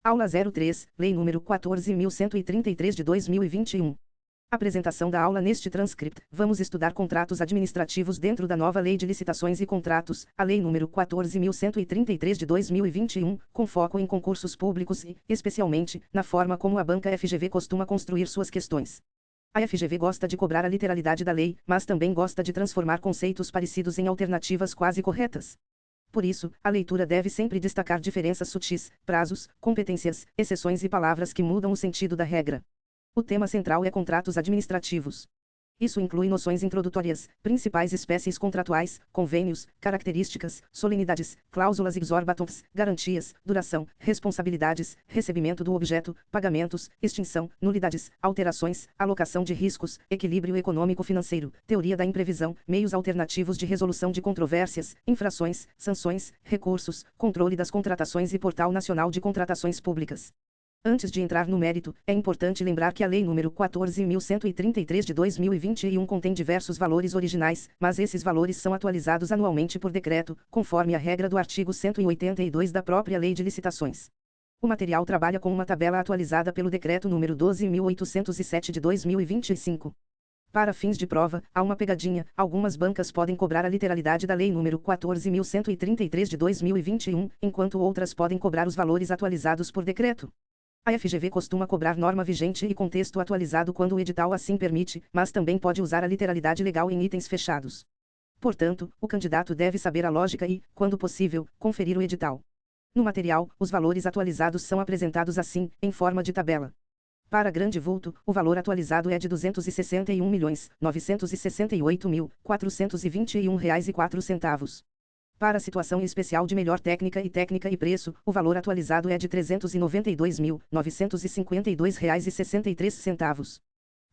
Aula 03, Lei nº 14.133 de 2021. Apresentação da aula. Neste transcript, vamos estudar contratos administrativos dentro da nova Lei de Licitações e Contratos, a Lei nº 14.133 de 2021, com foco em concursos públicos e, especialmente, na forma como a banca FGV costuma construir suas questões. A FGV gosta de cobrar a literalidade da lei, mas também gosta de transformar conceitos parecidos em alternativas quase corretas. Por isso, a leitura deve sempre destacar diferenças sutis, prazos, competências, exceções e palavras que mudam o sentido da regra. O tema central é contratos administrativos. Isso inclui noções introdutórias, principais espécies contratuais, convênios, características, solenidades, cláusulas exorbitantes, garantias, duração, responsabilidades, recebimento do objeto, pagamentos, extinção, nulidades, alterações, alocação de riscos, equilíbrio econômico-financeiro, teoria da imprevisão, meios alternativos de resolução de controvérsias, infrações, sanções, recursos, controle das contratações e Portal Nacional de Contratações Públicas. Antes de entrar no mérito, é importante lembrar que a Lei nº 14.133 de 2021 contém diversos valores originais, mas esses valores são atualizados anualmente por decreto, conforme a regra do artigo 182 da própria Lei de Licitações. O material trabalha com uma tabela atualizada pelo Decreto nº 12.807 de 2025. Para fins de prova, há uma pegadinha: algumas bancas podem cobrar a literalidade da Lei nº 14.133 de 2021, enquanto outras podem cobrar os valores atualizados por decreto. A FGV costuma cobrar norma vigente e contexto atualizado quando o edital assim permite, mas também pode usar a literalidade legal em itens fechados. Portanto, o candidato deve saber a lógica e, quando possível, conferir o edital. No material, os valores atualizados são apresentados assim, em forma de tabela. Para grande vulto, o valor atualizado é de R$ 261.968.421,04. Para a situação especial de melhor técnica e preço, o valor atualizado é de R$ 392.952,63.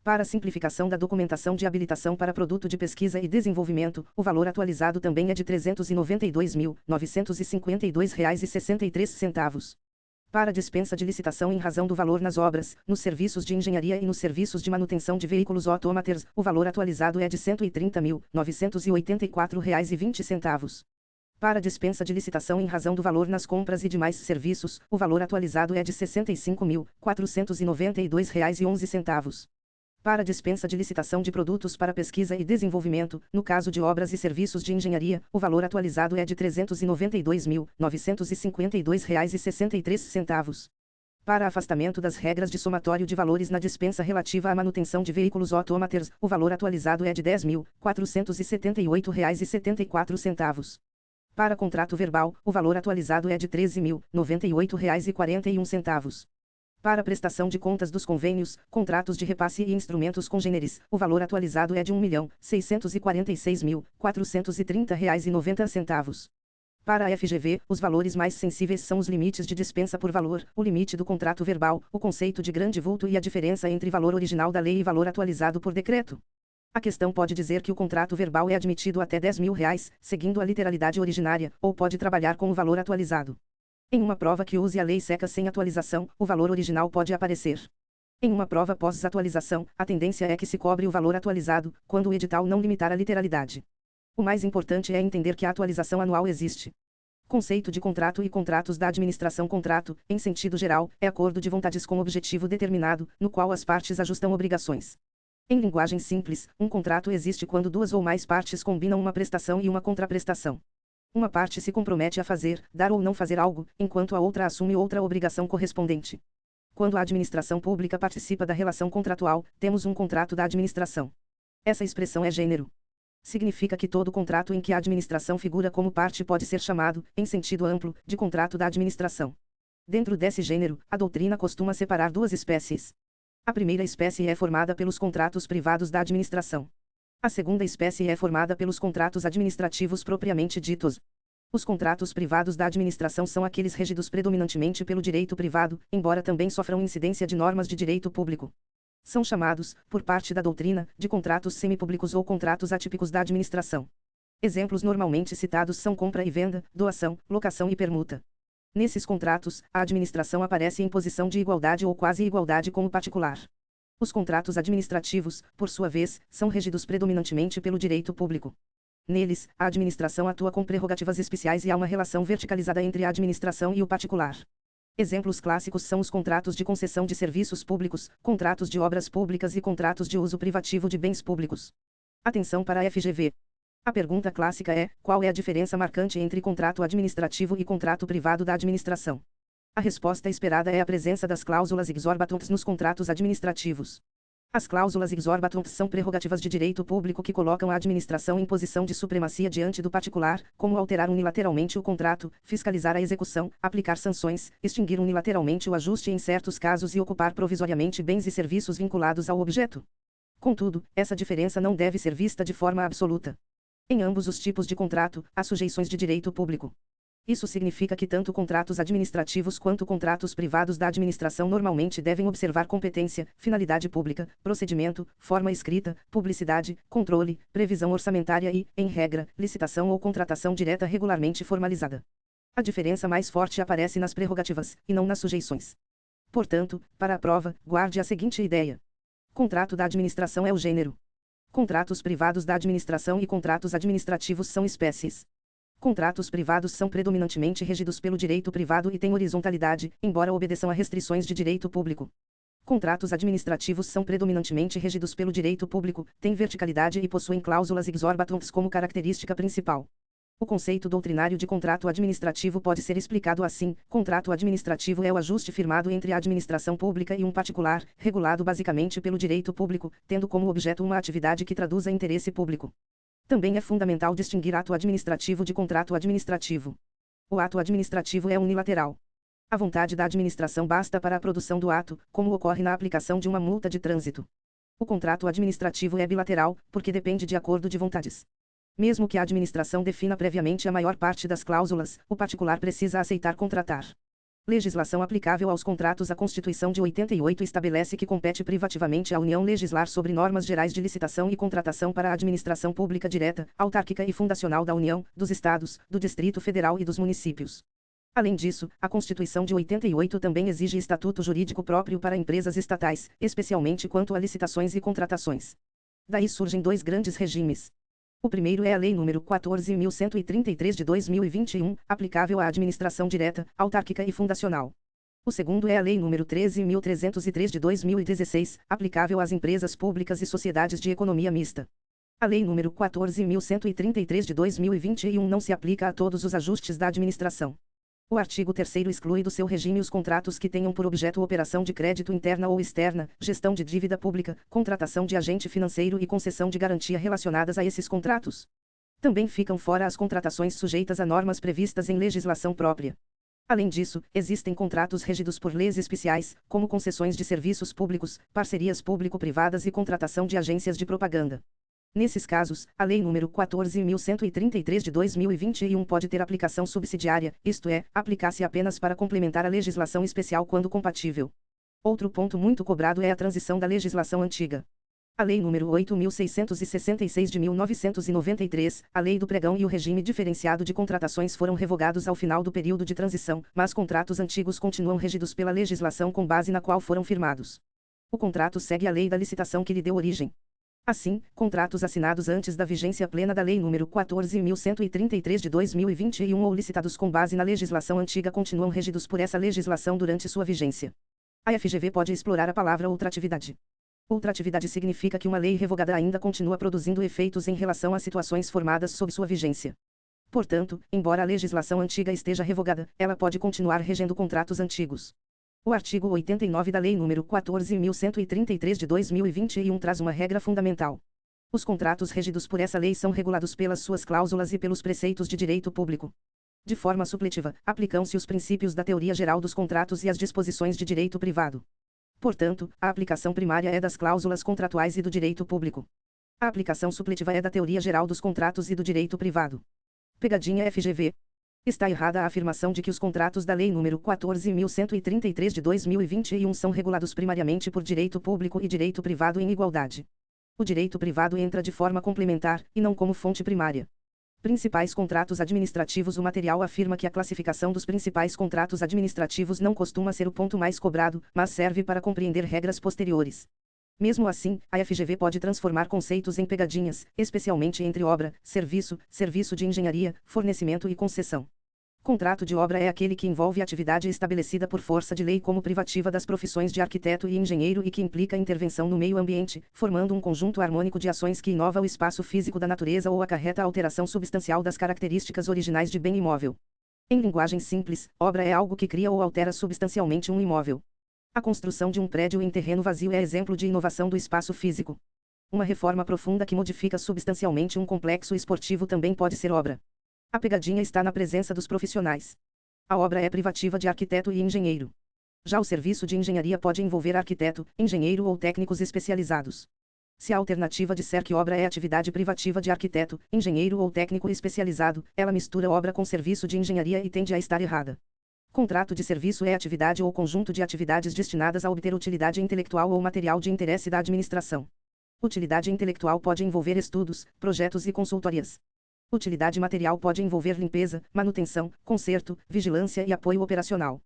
Para a simplificação da documentação de habilitação para produto de pesquisa e desenvolvimento, o valor atualizado também é de R$ 392.952,63. Para a dispensa de licitação em razão do valor nas obras, nos serviços de engenharia e nos serviços de manutenção de veículos autômatos, o valor atualizado é de R$ 130.984,20. Para a dispensa de licitação em razão do valor nas compras e demais serviços, o valor atualizado é de R$ 65.492,11. Para a dispensa de licitação de produtos para pesquisa e desenvolvimento, no caso de obras e serviços de engenharia, o valor atualizado é de R$ 392.952,63. Para afastamento das regras de somatório de valores na dispensa relativa à manutenção de veículos autômatos, o valor atualizado é de R$ 10.478,74. Para contrato verbal, o valor atualizado é de R$ 13.098,41. Para prestação de contas dos convênios, contratos de repasse e instrumentos congêneres, o valor atualizado é de R$ 1.646.430,90. Para a FGV, os valores mais sensíveis são os limites de dispensa por valor, o limite do contrato verbal, o conceito de grande vulto e a diferença entre valor original da lei e valor atualizado por decreto. A questão pode dizer que o contrato verbal é admitido até R$ 10.000, seguindo a literalidade originária, ou pode trabalhar com o valor atualizado. Em uma prova que use a lei seca sem atualização, o valor original pode aparecer. Em uma prova pós-atualização, a tendência é que se cobre o valor atualizado, quando o edital não limitar a literalidade. O mais importante é entender que a atualização anual existe. Conceito de contrato e contratos da administração. Contrato, em sentido geral, é acordo de vontades com objetivo determinado, no qual as partes ajustam obrigações. Em linguagem simples, um contrato existe quando duas ou mais partes combinam uma prestação e uma contraprestação. Uma parte se compromete a fazer, dar ou não fazer algo, enquanto a outra assume outra obrigação correspondente. Quando a administração pública participa da relação contratual, temos um contrato da administração. Essa expressão é gênero. Significa que todo contrato em que a administração figura como parte pode ser chamado, em sentido amplo, de contrato da administração. Dentro desse gênero, a doutrina costuma separar duas espécies. A primeira espécie é formada pelos contratos privados da administração. A segunda espécie é formada pelos contratos administrativos propriamente ditos. Os contratos privados da administração são aqueles regidos predominantemente pelo direito privado, embora também sofram incidência de normas de direito público. São chamados, por parte da doutrina, de contratos semipúblicos ou contratos atípicos da administração. Exemplos normalmente citados são compra e venda, doação, locação e permuta. Nesses contratos, a administração aparece em posição de igualdade ou quase igualdade com o particular. Os contratos administrativos, por sua vez, são regidos predominantemente pelo direito público. Neles, a administração atua com prerrogativas especiais e há uma relação verticalizada entre a administração e o particular. Exemplos clássicos são os contratos de concessão de serviços públicos, contratos de obras públicas e contratos de uso privativo de bens públicos. Atenção para a FGV. A pergunta clássica é: qual é a diferença marcante entre contrato administrativo e contrato privado da administração? A resposta esperada é a presença das cláusulas exorbitantes nos contratos administrativos. As cláusulas exorbitantes são prerrogativas de direito público que colocam a administração em posição de supremacia diante do particular, como alterar unilateralmente o contrato, fiscalizar a execução, aplicar sanções, extinguir unilateralmente o ajuste em certos casos e ocupar provisoriamente bens e serviços vinculados ao objeto. Contudo, essa diferença não deve ser vista de forma absoluta. Em ambos os tipos de contrato, há sujeições de direito público. Isso significa que tanto contratos administrativos quanto contratos privados da administração normalmente devem observar competência, finalidade pública, procedimento, forma escrita, publicidade, controle, previsão orçamentária e, em regra, licitação ou contratação direta regularmente formalizada. A diferença mais forte aparece nas prerrogativas, e não nas sujeições. Portanto, para a prova, guarde a seguinte ideia: contrato da administração é o gênero. Contratos privados da administração e contratos administrativos são espécies. Contratos privados são predominantemente regidos pelo direito privado e têm horizontalidade, embora obedeçam a restrições de direito público. Contratos administrativos são predominantemente regidos pelo direito público, têm verticalidade e possuem cláusulas exorbitantes como característica principal. O conceito doutrinário de contrato administrativo pode ser explicado assim: contrato administrativo é o ajuste firmado entre a administração pública e um particular, regulado basicamente pelo direito público, tendo como objeto uma atividade que traduza interesse público. Também é fundamental distinguir ato administrativo de contrato administrativo. O ato administrativo é unilateral. A vontade da administração basta para a produção do ato, como ocorre na aplicação de uma multa de trânsito. O contrato administrativo é bilateral, porque depende de acordo de vontades. Mesmo que a administração defina previamente a maior parte das cláusulas, o particular precisa aceitar contratar. Legislação aplicável aos contratos. A Constituição de 88 estabelece que compete privativamente à União legislar sobre normas gerais de licitação e contratação para a administração pública direta, autárquica e fundacional da União, dos Estados, do Distrito Federal e dos municípios. Além disso, a Constituição de 88 também exige estatuto jurídico próprio para empresas estatais, especialmente quanto a licitações e contratações. Daí surgem dois grandes regimes. O primeiro é a Lei nº 14.133 de 2021, aplicável à administração direta, autárquica e fundacional. O segundo é a Lei nº 13.303 de 2016, aplicável às empresas públicas e sociedades de economia mista. A Lei nº 14.133 de 2021 não se aplica a todos os ajustes da administração. O artigo 3º exclui do seu regime os contratos que tenham por objeto operação de crédito interna ou externa, gestão de dívida pública, contratação de agente financeiro e concessão de garantia relacionadas a esses contratos. Também ficam fora as contratações sujeitas a normas previstas em legislação própria. Além disso, existem contratos regidos por leis especiais, como concessões de serviços públicos, parcerias público-privadas e contratação de agências de propaganda. Nesses casos, a Lei nº 14.133 de 2021 pode ter aplicação subsidiária, isto é, aplicar-se apenas para complementar a legislação especial quando compatível. Outro ponto muito cobrado é a transição da legislação antiga. A Lei nº 8.666 de 1993, a Lei do Pregão e o regime diferenciado de contratações foram revogados ao final do período de transição, mas contratos antigos continuam regidos pela legislação com base na qual foram firmados. O contrato segue a lei da licitação que lhe deu origem. Assim, contratos assinados antes da vigência plena da Lei nº 14.133 de 2021 ou licitados com base na legislação antiga continuam regidos por essa legislação durante sua vigência. A FGV pode explorar a palavra ultratividade. Ultratividade significa que uma lei revogada ainda continua produzindo efeitos em relação a situações formadas sob sua vigência. Portanto, embora a legislação antiga esteja revogada, ela pode continuar regendo contratos antigos. O artigo 89 da Lei nº 14.133 de 2021 traz uma regra fundamental. Os contratos regidos por essa lei são regulados pelas suas cláusulas e pelos preceitos de direito público. De forma supletiva, aplicam-se os princípios da teoria geral dos contratos e as disposições de direito privado. Portanto, a aplicação primária é das cláusulas contratuais e do direito público. A aplicação supletiva é da teoria geral dos contratos e do direito privado. Pegadinha FGV. Está errada a afirmação de que os contratos da Lei nº 14.133 de 2021 são regulados primariamente por direito público e direito privado em igualdade. O direito privado entra de forma complementar, e não como fonte primária. Principais contratos administrativos. O material afirma que a classificação dos principais contratos administrativos não costuma ser o ponto mais cobrado, mas serve para compreender regras posteriores. Mesmo assim, a FGV pode transformar conceitos em pegadinhas, especialmente entre obra, serviço, serviço de engenharia, fornecimento e concessão. Contrato de obra é aquele que envolve atividade estabelecida por força de lei como privativa das profissões de arquiteto e engenheiro e que implica intervenção no meio ambiente, formando um conjunto harmônico de ações que inova o espaço físico da natureza ou acarreta a alteração substancial das características originais de bem imóvel. Em linguagem simples, obra é algo que cria ou altera substancialmente um imóvel. A construção de um prédio em terreno vazio é exemplo de inovação do espaço físico. Uma reforma profunda que modifica substancialmente um complexo esportivo também pode ser obra. A pegadinha está na presença dos profissionais. A obra é privativa de arquiteto e engenheiro. Já o serviço de engenharia pode envolver arquiteto, engenheiro ou técnicos especializados. Se a alternativa disser que obra é atividade privativa de arquiteto, engenheiro ou técnico especializado, ela mistura obra com serviço de engenharia e tende a estar errada. Contrato de serviço é atividade ou conjunto de atividades destinadas a obter utilidade intelectual ou material de interesse da administração. Utilidade intelectual pode envolver estudos, projetos e consultorias. Utilidade material pode envolver limpeza, manutenção, conserto, vigilância e apoio operacional.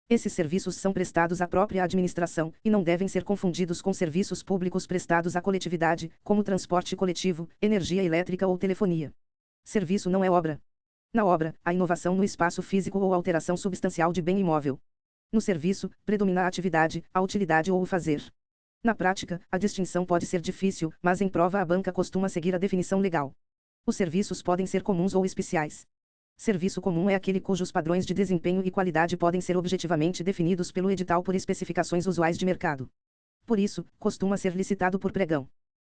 Esses serviços são prestados à própria administração, e não devem ser confundidos com serviços públicos prestados à coletividade, como transporte coletivo, energia elétrica ou telefonia. Serviço não é obra. Na obra, há inovação no espaço físico ou alteração substancial de bem imóvel. No serviço, predomina a atividade, a utilidade ou o fazer. Na prática, a distinção pode ser difícil, mas em prova a banca costuma seguir a definição legal. Os serviços podem ser comuns ou especiais. Serviço comum é aquele cujos padrões de desempenho e qualidade podem ser objetivamente definidos pelo edital por especificações usuais de mercado. Por isso, costuma ser licitado por pregão.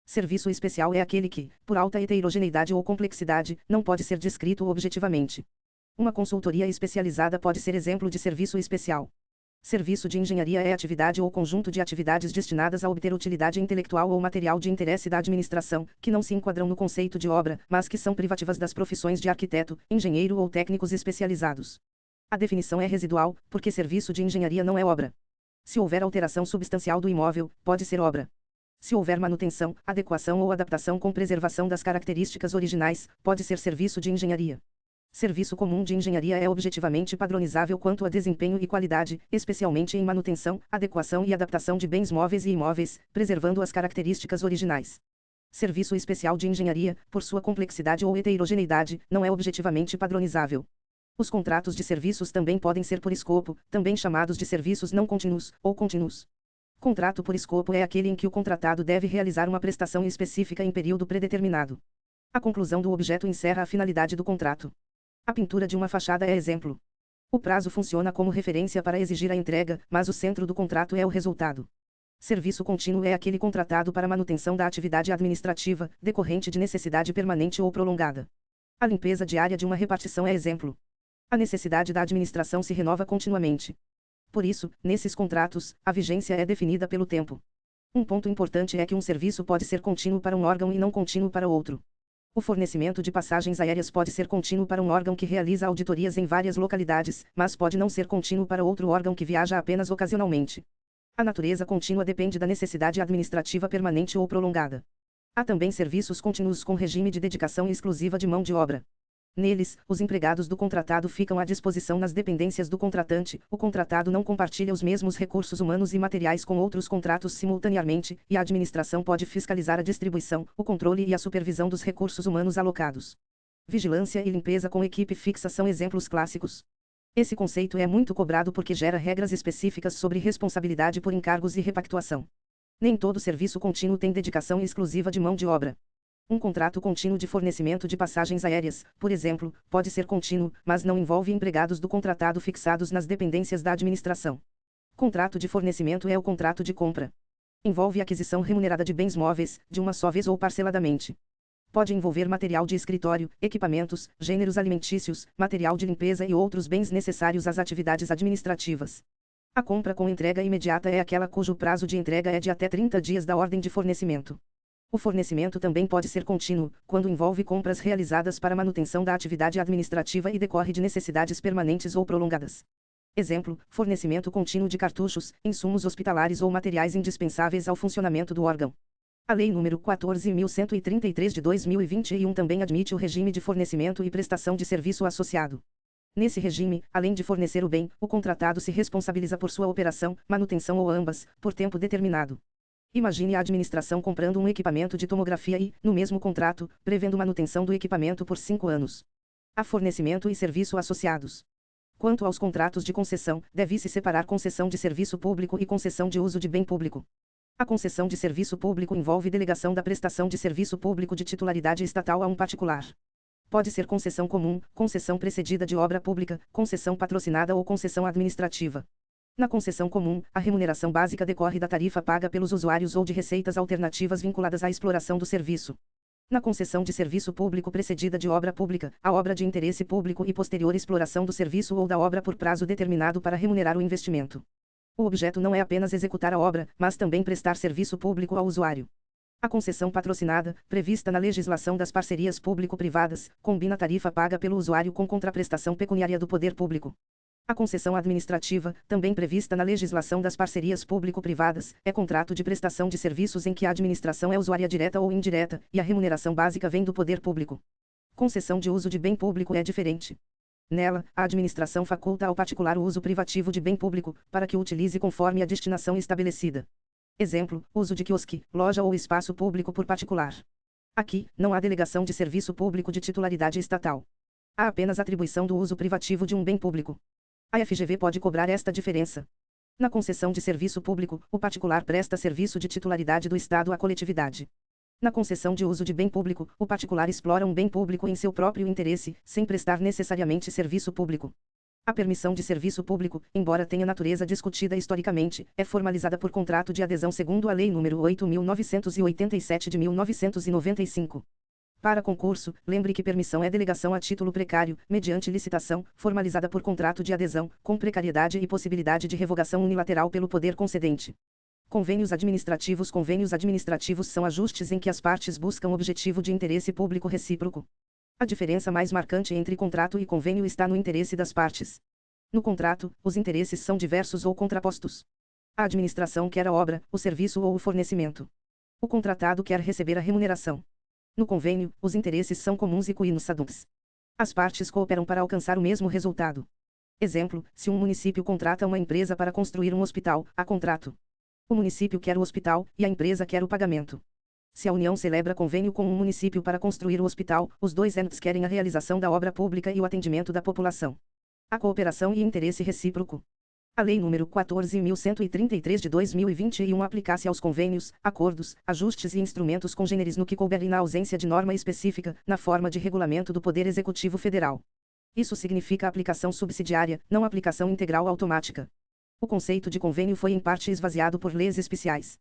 Serviço especial é aquele que, por alta heterogeneidade ou complexidade, não pode ser descrito objetivamente. Uma consultoria especializada pode ser exemplo de serviço especial. Serviço de engenharia é atividade ou conjunto de atividades destinadas a obter utilidade intelectual ou material de interesse da administração, que não se enquadram no conceito de obra, mas que são privativas das profissões de arquiteto, engenheiro ou técnicos especializados. A definição é residual, porque serviço de engenharia não é obra. Se houver alteração substancial do imóvel, pode ser obra. Se houver manutenção, adequação ou adaptação com preservação das características originais, pode ser serviço de engenharia. Serviço comum de engenharia é objetivamente padronizável quanto a desempenho e qualidade, especialmente em manutenção, adequação e adaptação de bens móveis e imóveis, preservando as características originais. Serviço especial de engenharia, por sua complexidade ou heterogeneidade, não é objetivamente padronizável. Os contratos de serviços também podem ser por escopo, também chamados de serviços não contínuos, ou contínuos. Contrato por escopo é aquele em que o contratado deve realizar uma prestação específica em período predeterminado. A conclusão do objeto encerra a finalidade do contrato. A pintura de uma fachada é exemplo. O prazo funciona como referência para exigir a entrega, mas o centro do contrato é o resultado. Serviço contínuo é aquele contratado para manutenção da atividade administrativa, decorrente de necessidade permanente ou prolongada. A limpeza diária de uma repartição é exemplo. A necessidade da administração se renova continuamente. Por isso, nesses contratos, a vigência é definida pelo tempo. Um ponto importante é que um serviço pode ser contínuo para um órgão e não contínuo para outro. O fornecimento de passagens aéreas pode ser contínuo para um órgão que realiza auditorias em várias localidades, mas pode não ser contínuo para outro órgão que viaja apenas ocasionalmente. A natureza contínua depende da necessidade administrativa permanente ou prolongada. Há também serviços contínuos com regime de dedicação exclusiva de mão de obra. Neles, os empregados do contratado ficam à disposição nas dependências do contratante, o contratado não compartilha os mesmos recursos humanos e materiais com outros contratos simultaneamente, e a administração pode fiscalizar a distribuição, o controle e a supervisão dos recursos humanos alocados. Vigilância e limpeza com equipe fixa são exemplos clássicos. Esse conceito é muito cobrado porque gera regras específicas sobre responsabilidade por encargos e repactuação. Nem todo serviço contínuo tem dedicação exclusiva de mão de obra. Um contrato contínuo de fornecimento de passagens aéreas, por exemplo, pode ser contínuo, mas não envolve empregados do contratado fixados nas dependências da administração. Contrato de fornecimento é o contrato de compra. Envolve aquisição remunerada de bens móveis, de uma só vez ou parceladamente. Pode envolver material de escritório, equipamentos, gêneros alimentícios, material de limpeza e outros bens necessários às atividades administrativas. A compra com entrega imediata é aquela cujo prazo de entrega é de até 30 dias da ordem de fornecimento. O fornecimento também pode ser contínuo, quando envolve compras realizadas para manutenção da atividade administrativa e decorre de necessidades permanentes ou prolongadas. Exemplo, fornecimento contínuo de cartuchos, insumos hospitalares ou materiais indispensáveis ao funcionamento do órgão. A Lei nº 14.133 de 2021 também admite o regime de fornecimento e prestação de serviço associado. Nesse regime, além de fornecer o bem, o contratado se responsabiliza por sua operação, manutenção ou ambas, por tempo determinado. Imagine a administração comprando um equipamento de tomografia e, no mesmo contrato, prevendo manutenção do equipamento por 5 anos. Há fornecimento e serviço associados. Quanto aos contratos de concessão, deve-se separar concessão de serviço público e concessão de uso de bem público. A concessão de serviço público envolve delegação da prestação de serviço público de titularidade estatal a um particular. Pode ser concessão comum, concessão precedida de obra pública, concessão patrocinada ou concessão administrativa. Na concessão comum, a remuneração básica decorre da tarifa paga pelos usuários ou de receitas alternativas vinculadas à exploração do serviço. Na concessão de serviço público precedida de obra pública, a obra de interesse público e posterior exploração do serviço ou da obra por prazo determinado para remunerar o investimento. O objeto não é apenas executar a obra, mas também prestar serviço público ao usuário. A concessão patrocinada, prevista na legislação das parcerias público-privadas, combina a tarifa paga pelo usuário com contraprestação pecuniária do poder público. A concessão administrativa, também prevista na legislação das parcerias público-privadas, é contrato de prestação de serviços em que a administração é usuária direta ou indireta, e a remuneração básica vem do poder público. Concessão de uso de bem público é diferente. Nela, a administração faculta ao particular o uso privativo de bem público, para que o utilize conforme a destinação estabelecida. Exemplo, uso de quiosque, loja ou espaço público por particular. Aqui, não há delegação de serviço público de titularidade estatal. Há apenas atribuição do uso privativo de um bem público. A FGV pode cobrar esta diferença. Na concessão de serviço público, o particular presta serviço de titularidade do Estado à coletividade. Na concessão de uso de bem público, o particular explora um bem público em seu próprio interesse, sem prestar necessariamente serviço público. A permissão de serviço público, embora tenha natureza discutida historicamente, é formalizada por contrato de adesão segundo a Lei nº 8.987 de 1995. Para concurso, lembre que permissão é delegação a título precário, mediante licitação, formalizada por contrato de adesão, com precariedade e possibilidade de revogação unilateral pelo poder concedente. Convênios administrativos. Convênios administrativos são ajustes em que as partes buscam objetivo de interesse público recíproco. A diferença mais marcante entre contrato e convênio está no interesse das partes. No contrato, os interesses são diversos ou contrapostos. A administração quer a obra, o serviço ou o fornecimento. O contratado quer receber a remuneração. No convênio, os interesses são comuns e cuinos saduns. As partes cooperam para alcançar o mesmo resultado. Exemplo, se um município contrata uma empresa para construir um hospital, há contrato. O município quer o hospital, e a empresa quer o pagamento. Se a União celebra convênio com um município para construir o hospital, os dois entes querem a realização da obra pública e o atendimento da população. A cooperação e interesse recíproco. A Lei nº 14.133 de 2021 aplica-se aos convênios, acordos, ajustes e instrumentos congêneres no que couber e na ausência de norma específica, na forma de regulamento do Poder Executivo Federal. Isso significa aplicação subsidiária, não aplicação integral automática. O conceito de convênio foi em parte esvaziado por leis especiais.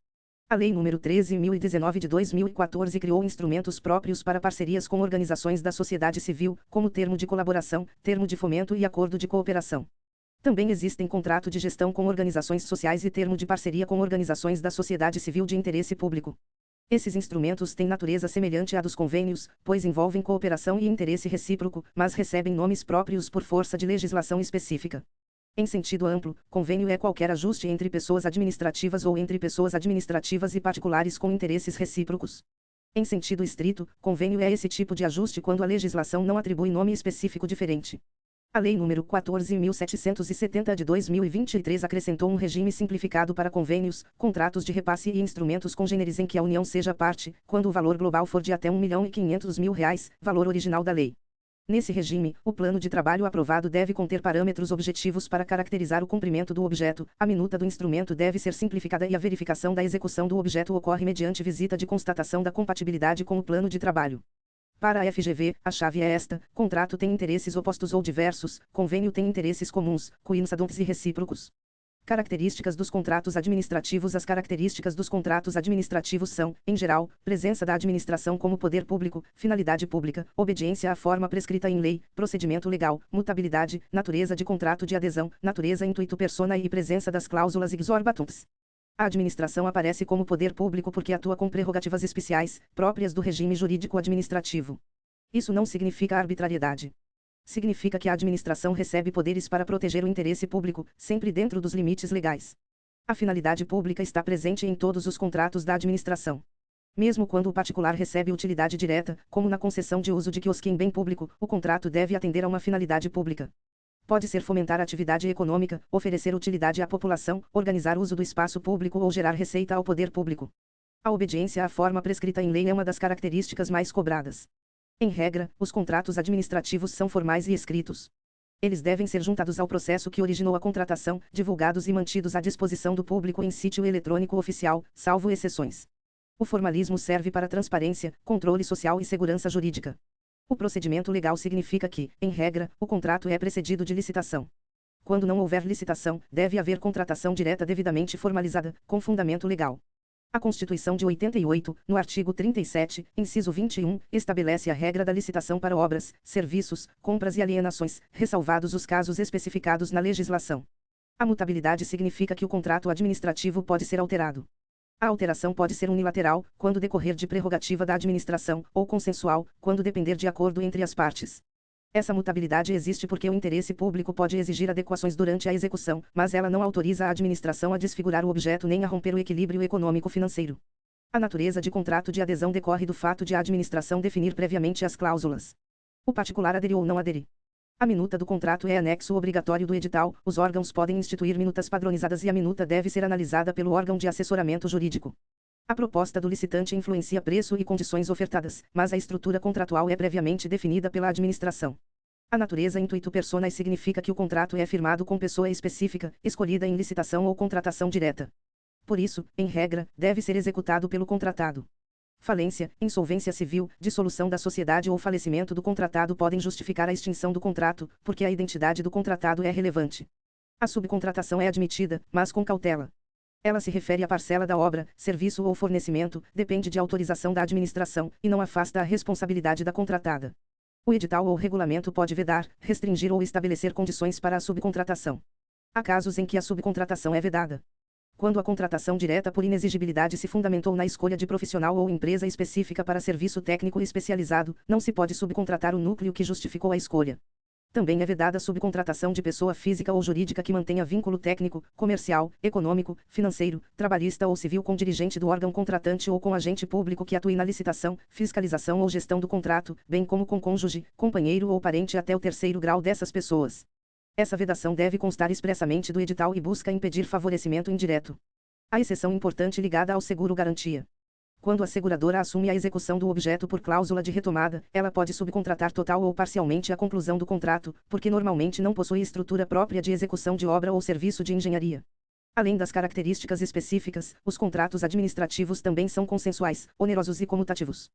A Lei nº 13.019 de 2014 criou instrumentos próprios para parcerias com organizações da sociedade civil, como termo de colaboração, termo de fomento e acordo de cooperação. Também existem contrato de gestão com organizações sociais e termo de parceria com organizações da sociedade civil de interesse público. Esses instrumentos têm natureza semelhante à dos convênios, pois envolvem cooperação e interesse recíproco, mas recebem nomes próprios por força de legislação específica. Em sentido amplo, convênio é qualquer ajuste entre pessoas administrativas ou entre pessoas administrativas e particulares com interesses recíprocos. Em sentido estrito, convênio é esse tipo de ajuste quando a legislação não atribui nome específico diferente. A Lei nº 14.770 de 2023 acrescentou um regime simplificado para convênios, contratos de repasse e instrumentos congêneres em que a União seja parte, quando o valor global for de até R$ 1.500.000, valor original da lei. Nesse regime, o plano de trabalho aprovado deve conter parâmetros objetivos para caracterizar o cumprimento do objeto, a minuta do instrumento deve ser simplificada e a verificação da execução do objeto ocorre mediante visita de constatação da compatibilidade com o plano de trabalho. Para a FGV, a chave é esta: contrato tem interesses opostos ou diversos, convênio tem interesses comuns, coincidentes e recíprocos. Características dos contratos administrativos. As características dos contratos administrativos são, em geral, presença da administração como poder público, finalidade pública, obediência à forma prescrita em lei, procedimento legal, mutabilidade, natureza de contrato de adesão, natureza intuito persona e presença das cláusulas exorbitantes. A administração aparece como poder público porque atua com prerrogativas especiais, próprias do regime jurídico administrativo. Isso não significa arbitrariedade. Significa que a administração recebe poderes para proteger o interesse público, sempre dentro dos limites legais. A finalidade pública está presente em todos os contratos da administração. Mesmo quando o particular recebe utilidade direta, como na concessão de uso de quiosque em bem público, o contrato deve atender a uma finalidade pública. Pode ser fomentar atividade econômica, oferecer utilidade à população, organizar uso do espaço público ou gerar receita ao poder público. A obediência à forma prescrita em lei é uma das características mais cobradas. Em regra, os contratos administrativos são formais e escritos. Eles devem ser juntados ao processo que originou a contratação, divulgados e mantidos à disposição do público em sítio eletrônico oficial, salvo exceções. O formalismo serve para transparência, controle social e segurança jurídica. O procedimento legal significa que, em regra, o contrato é precedido de licitação. Quando não houver licitação, deve haver contratação direta devidamente formalizada, com fundamento legal. A Constituição de 88, no artigo 37, inciso 21, estabelece a regra da licitação para obras, serviços, compras e alienações, ressalvados os casos especificados na legislação. A mutabilidade significa que o contrato administrativo pode ser alterado. A alteração pode ser unilateral, quando decorrer de prerrogativa da administração, ou consensual, quando depender de acordo entre as partes. Essa mutabilidade existe porque o interesse público pode exigir adequações durante a execução, mas ela não autoriza a administração a desfigurar o objeto nem a romper o equilíbrio econômico-financeiro. A natureza de contrato de adesão decorre do fato de a administração definir previamente as cláusulas. O particular aderir ou não aderir. A minuta do contrato é anexo obrigatório do edital, os órgãos podem instituir minutas padronizadas e a minuta deve ser analisada pelo órgão de assessoramento jurídico. A proposta do licitante influencia preço e condições ofertadas, mas a estrutura contratual é previamente definida pela administração. A natureza intuito personae significa que o contrato é firmado com pessoa específica, escolhida em licitação ou contratação direta. Por isso, em regra, deve ser executado pelo contratado. Falência, insolvência civil, dissolução da sociedade ou falecimento do contratado podem justificar a extinção do contrato, porque a identidade do contratado é relevante. A subcontratação é admitida, mas com cautela. Ela se refere à parcela da obra, serviço ou fornecimento, depende de autorização da administração, e não afasta a responsabilidade da contratada. O edital ou regulamento pode vedar, restringir ou estabelecer condições para a subcontratação. Há casos em que a subcontratação é vedada. Quando a contratação direta por inexigibilidade se fundamentou na escolha de profissional ou empresa específica para serviço técnico especializado, não se pode subcontratar o núcleo que justificou a escolha. Também é vedada a subcontratação de pessoa física ou jurídica que mantenha vínculo técnico, comercial, econômico, financeiro, trabalhista ou civil com dirigente do órgão contratante ou com agente público que atue na licitação, fiscalização ou gestão do contrato, bem como com cônjuge, companheiro ou parente até o terceiro grau dessas pessoas. Essa vedação deve constar expressamente do edital e busca impedir favorecimento indireto. A exceção importante ligada ao seguro-garantia. Quando a seguradora assume a execução do objeto por cláusula de retomada, ela pode subcontratar total ou parcialmente a conclusão do contrato, porque normalmente não possui estrutura própria de execução de obra ou serviço de engenharia. Além das características específicas, os contratos administrativos também são consensuais, onerosos e comutativos.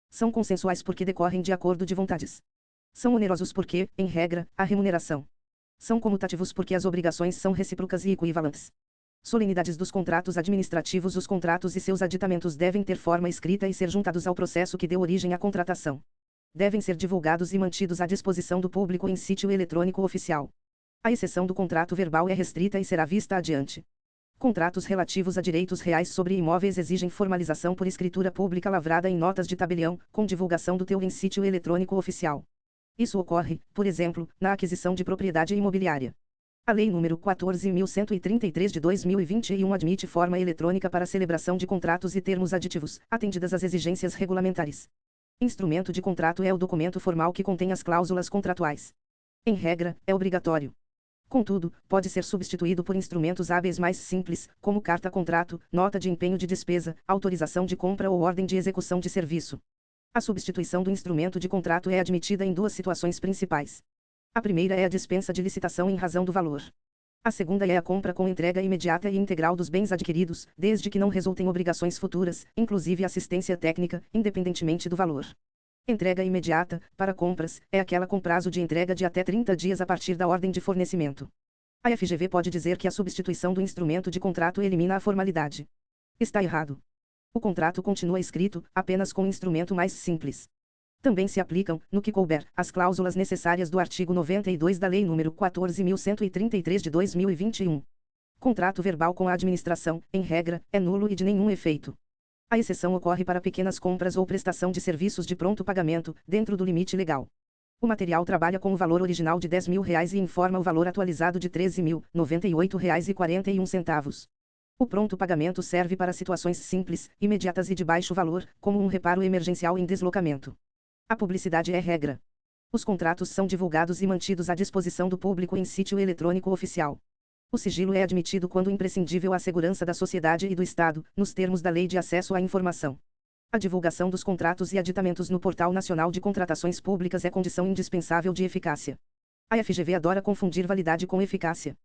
São consensuais porque decorrem de acordo de vontades. São onerosos porque, em regra, há remuneração. São comutativos porque as obrigações são recíprocas e equivalentes. Solenidades dos contratos administrativos. Os contratos e seus aditamentos devem ter forma escrita e ser juntados ao processo que deu origem à contratação. Devem ser divulgados e mantidos à disposição do público em sítio eletrônico oficial. A exceção do contrato verbal é restrita e será vista adiante. Contratos relativos a direitos reais sobre imóveis exigem formalização por escritura pública lavrada em notas de tabelião, com divulgação do teu em sítio eletrônico oficial. Isso ocorre, por exemplo, na aquisição de propriedade imobiliária. A Lei nº 14.133 de 2021 admite forma eletrônica para celebração de contratos e termos aditivos, atendidas as exigências regulamentares. Instrumento de contrato é o documento formal que contém as cláusulas contratuais. Em regra, é obrigatório. Contudo, pode ser substituído por instrumentos hábeis mais simples, como carta-contrato, nota de empenho de despesa, autorização de compra ou ordem de execução de serviço. A substituição do instrumento de contrato é admitida em duas situações principais. A primeira é a dispensa de licitação em razão do valor. A segunda é a compra com entrega imediata e integral dos bens adquiridos, desde que não resultem obrigações futuras, inclusive assistência técnica, independentemente do valor. Entrega imediata, para compras, é aquela com prazo de entrega de até 30 dias a partir da ordem de fornecimento. A FGV pode dizer que a substituição do instrumento de contrato elimina a formalidade. Está errado. O contrato continua escrito, apenas com um instrumento mais simples. Também se aplicam, no que couber, as cláusulas necessárias do artigo 92 da Lei nº 14.133 de 2021. Contrato verbal com a administração, em regra, é nulo e de nenhum efeito. A exceção ocorre para pequenas compras ou prestação de serviços de pronto pagamento, dentro do limite legal. O material trabalha com o valor original de R$ 10.000 e informa o valor atualizado de R$ 13.098,41. O pronto pagamento serve para situações simples, imediatas e de baixo valor, como um reparo emergencial em deslocamento. A publicidade é regra. Os contratos são divulgados e mantidos à disposição do público em sítio eletrônico oficial. O sigilo é admitido quando imprescindível à segurança da sociedade e do Estado, nos termos da Lei de Acesso à Informação. A divulgação dos contratos e aditamentos no Portal Nacional de Contratações Públicas é condição indispensável de eficácia. A FGV adora confundir validade com eficácia.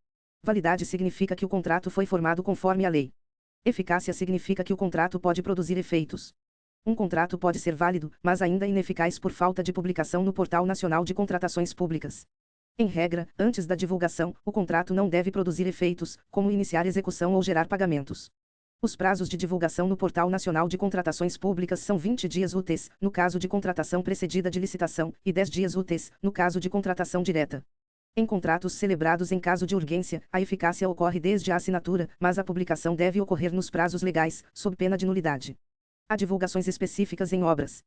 Validade significa que o contrato foi formado conforme a lei. Eficácia significa que o contrato pode produzir efeitos. Um contrato pode ser válido, mas ainda ineficaz por falta de publicação no Portal Nacional de Contratações Públicas. Em regra, antes da divulgação, o contrato não deve produzir efeitos, como iniciar execução ou gerar pagamentos. Os prazos de divulgação no Portal Nacional de Contratações Públicas são 20 dias úteis, no caso de contratação precedida de licitação, e 10 dias úteis, no caso de contratação direta. Em contratos celebrados em caso de urgência, a eficácia ocorre desde a assinatura, mas a publicação deve ocorrer nos prazos legais, sob pena de nulidade. Há divulgações específicas em obras.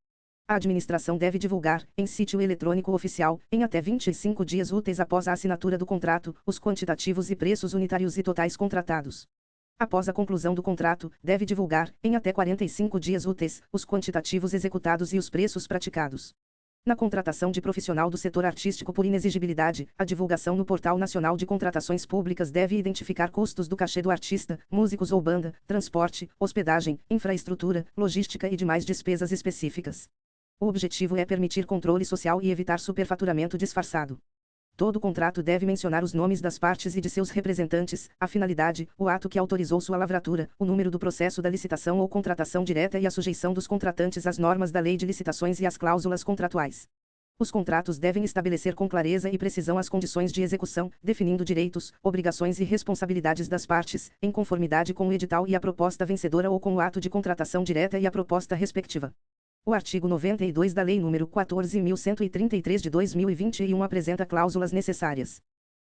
A administração deve divulgar, em sítio eletrônico oficial, em até 25 dias úteis após a assinatura do contrato, os quantitativos e preços unitários e totais contratados. Após a conclusão do contrato, deve divulgar, em até 45 dias úteis, os quantitativos executados e os preços praticados. Na contratação de profissional do setor artístico por inexigibilidade, a divulgação no Portal Nacional de Contratações Públicas deve identificar custos do cachê do artista, músicos ou banda, transporte, hospedagem, infraestrutura, logística e demais despesas específicas. O objetivo é permitir controle social e evitar superfaturamento disfarçado. Todo contrato deve mencionar os nomes das partes e de seus representantes, a finalidade, o ato que autorizou sua lavratura, o número do processo da licitação ou contratação direta e a sujeição dos contratantes às normas da Lei de Licitações e às cláusulas contratuais. Os contratos devem estabelecer com clareza e precisão as condições de execução, definindo direitos, obrigações e responsabilidades das partes, em conformidade com o edital e a proposta vencedora ou com o ato de contratação direta e a proposta respectiva. O artigo 92 da Lei nº 14.133 de 2021 apresenta cláusulas necessárias.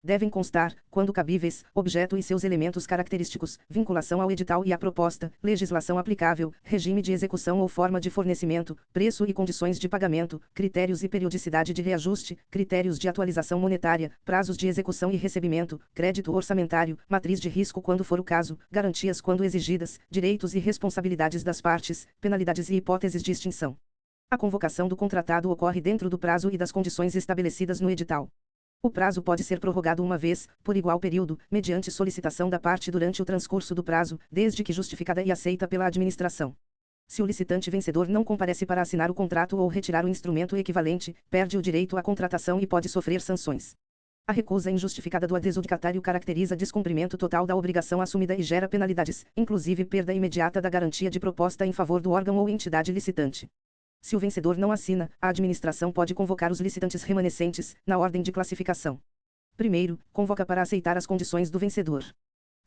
Devem constar, quando cabíveis, objeto e seus elementos característicos, vinculação ao edital e à proposta, legislação aplicável, regime de execução ou forma de fornecimento, preço e condições de pagamento, critérios e periodicidade de reajuste, critérios de atualização monetária, prazos de execução e recebimento, crédito orçamentário, matriz de risco quando for o caso, garantias quando exigidas, direitos e responsabilidades das partes, penalidades e hipóteses de extinção. A convocação do contratado ocorre dentro do prazo e das condições estabelecidas no edital. O prazo pode ser prorrogado uma vez, por igual período, mediante solicitação da parte durante o transcurso do prazo, desde que justificada e aceita pela administração. Se o licitante vencedor não comparece para assinar o contrato ou retirar o instrumento equivalente, perde o direito à contratação e pode sofrer sanções. A recusa injustificada do adjudicatário caracteriza descumprimento total da obrigação assumida e gera penalidades, inclusive perda imediata da garantia de proposta em favor do órgão ou entidade licitante. Se o vencedor não assina, a administração pode convocar os licitantes remanescentes, na ordem de classificação. Primeiro, convoca para aceitar as condições do vencedor.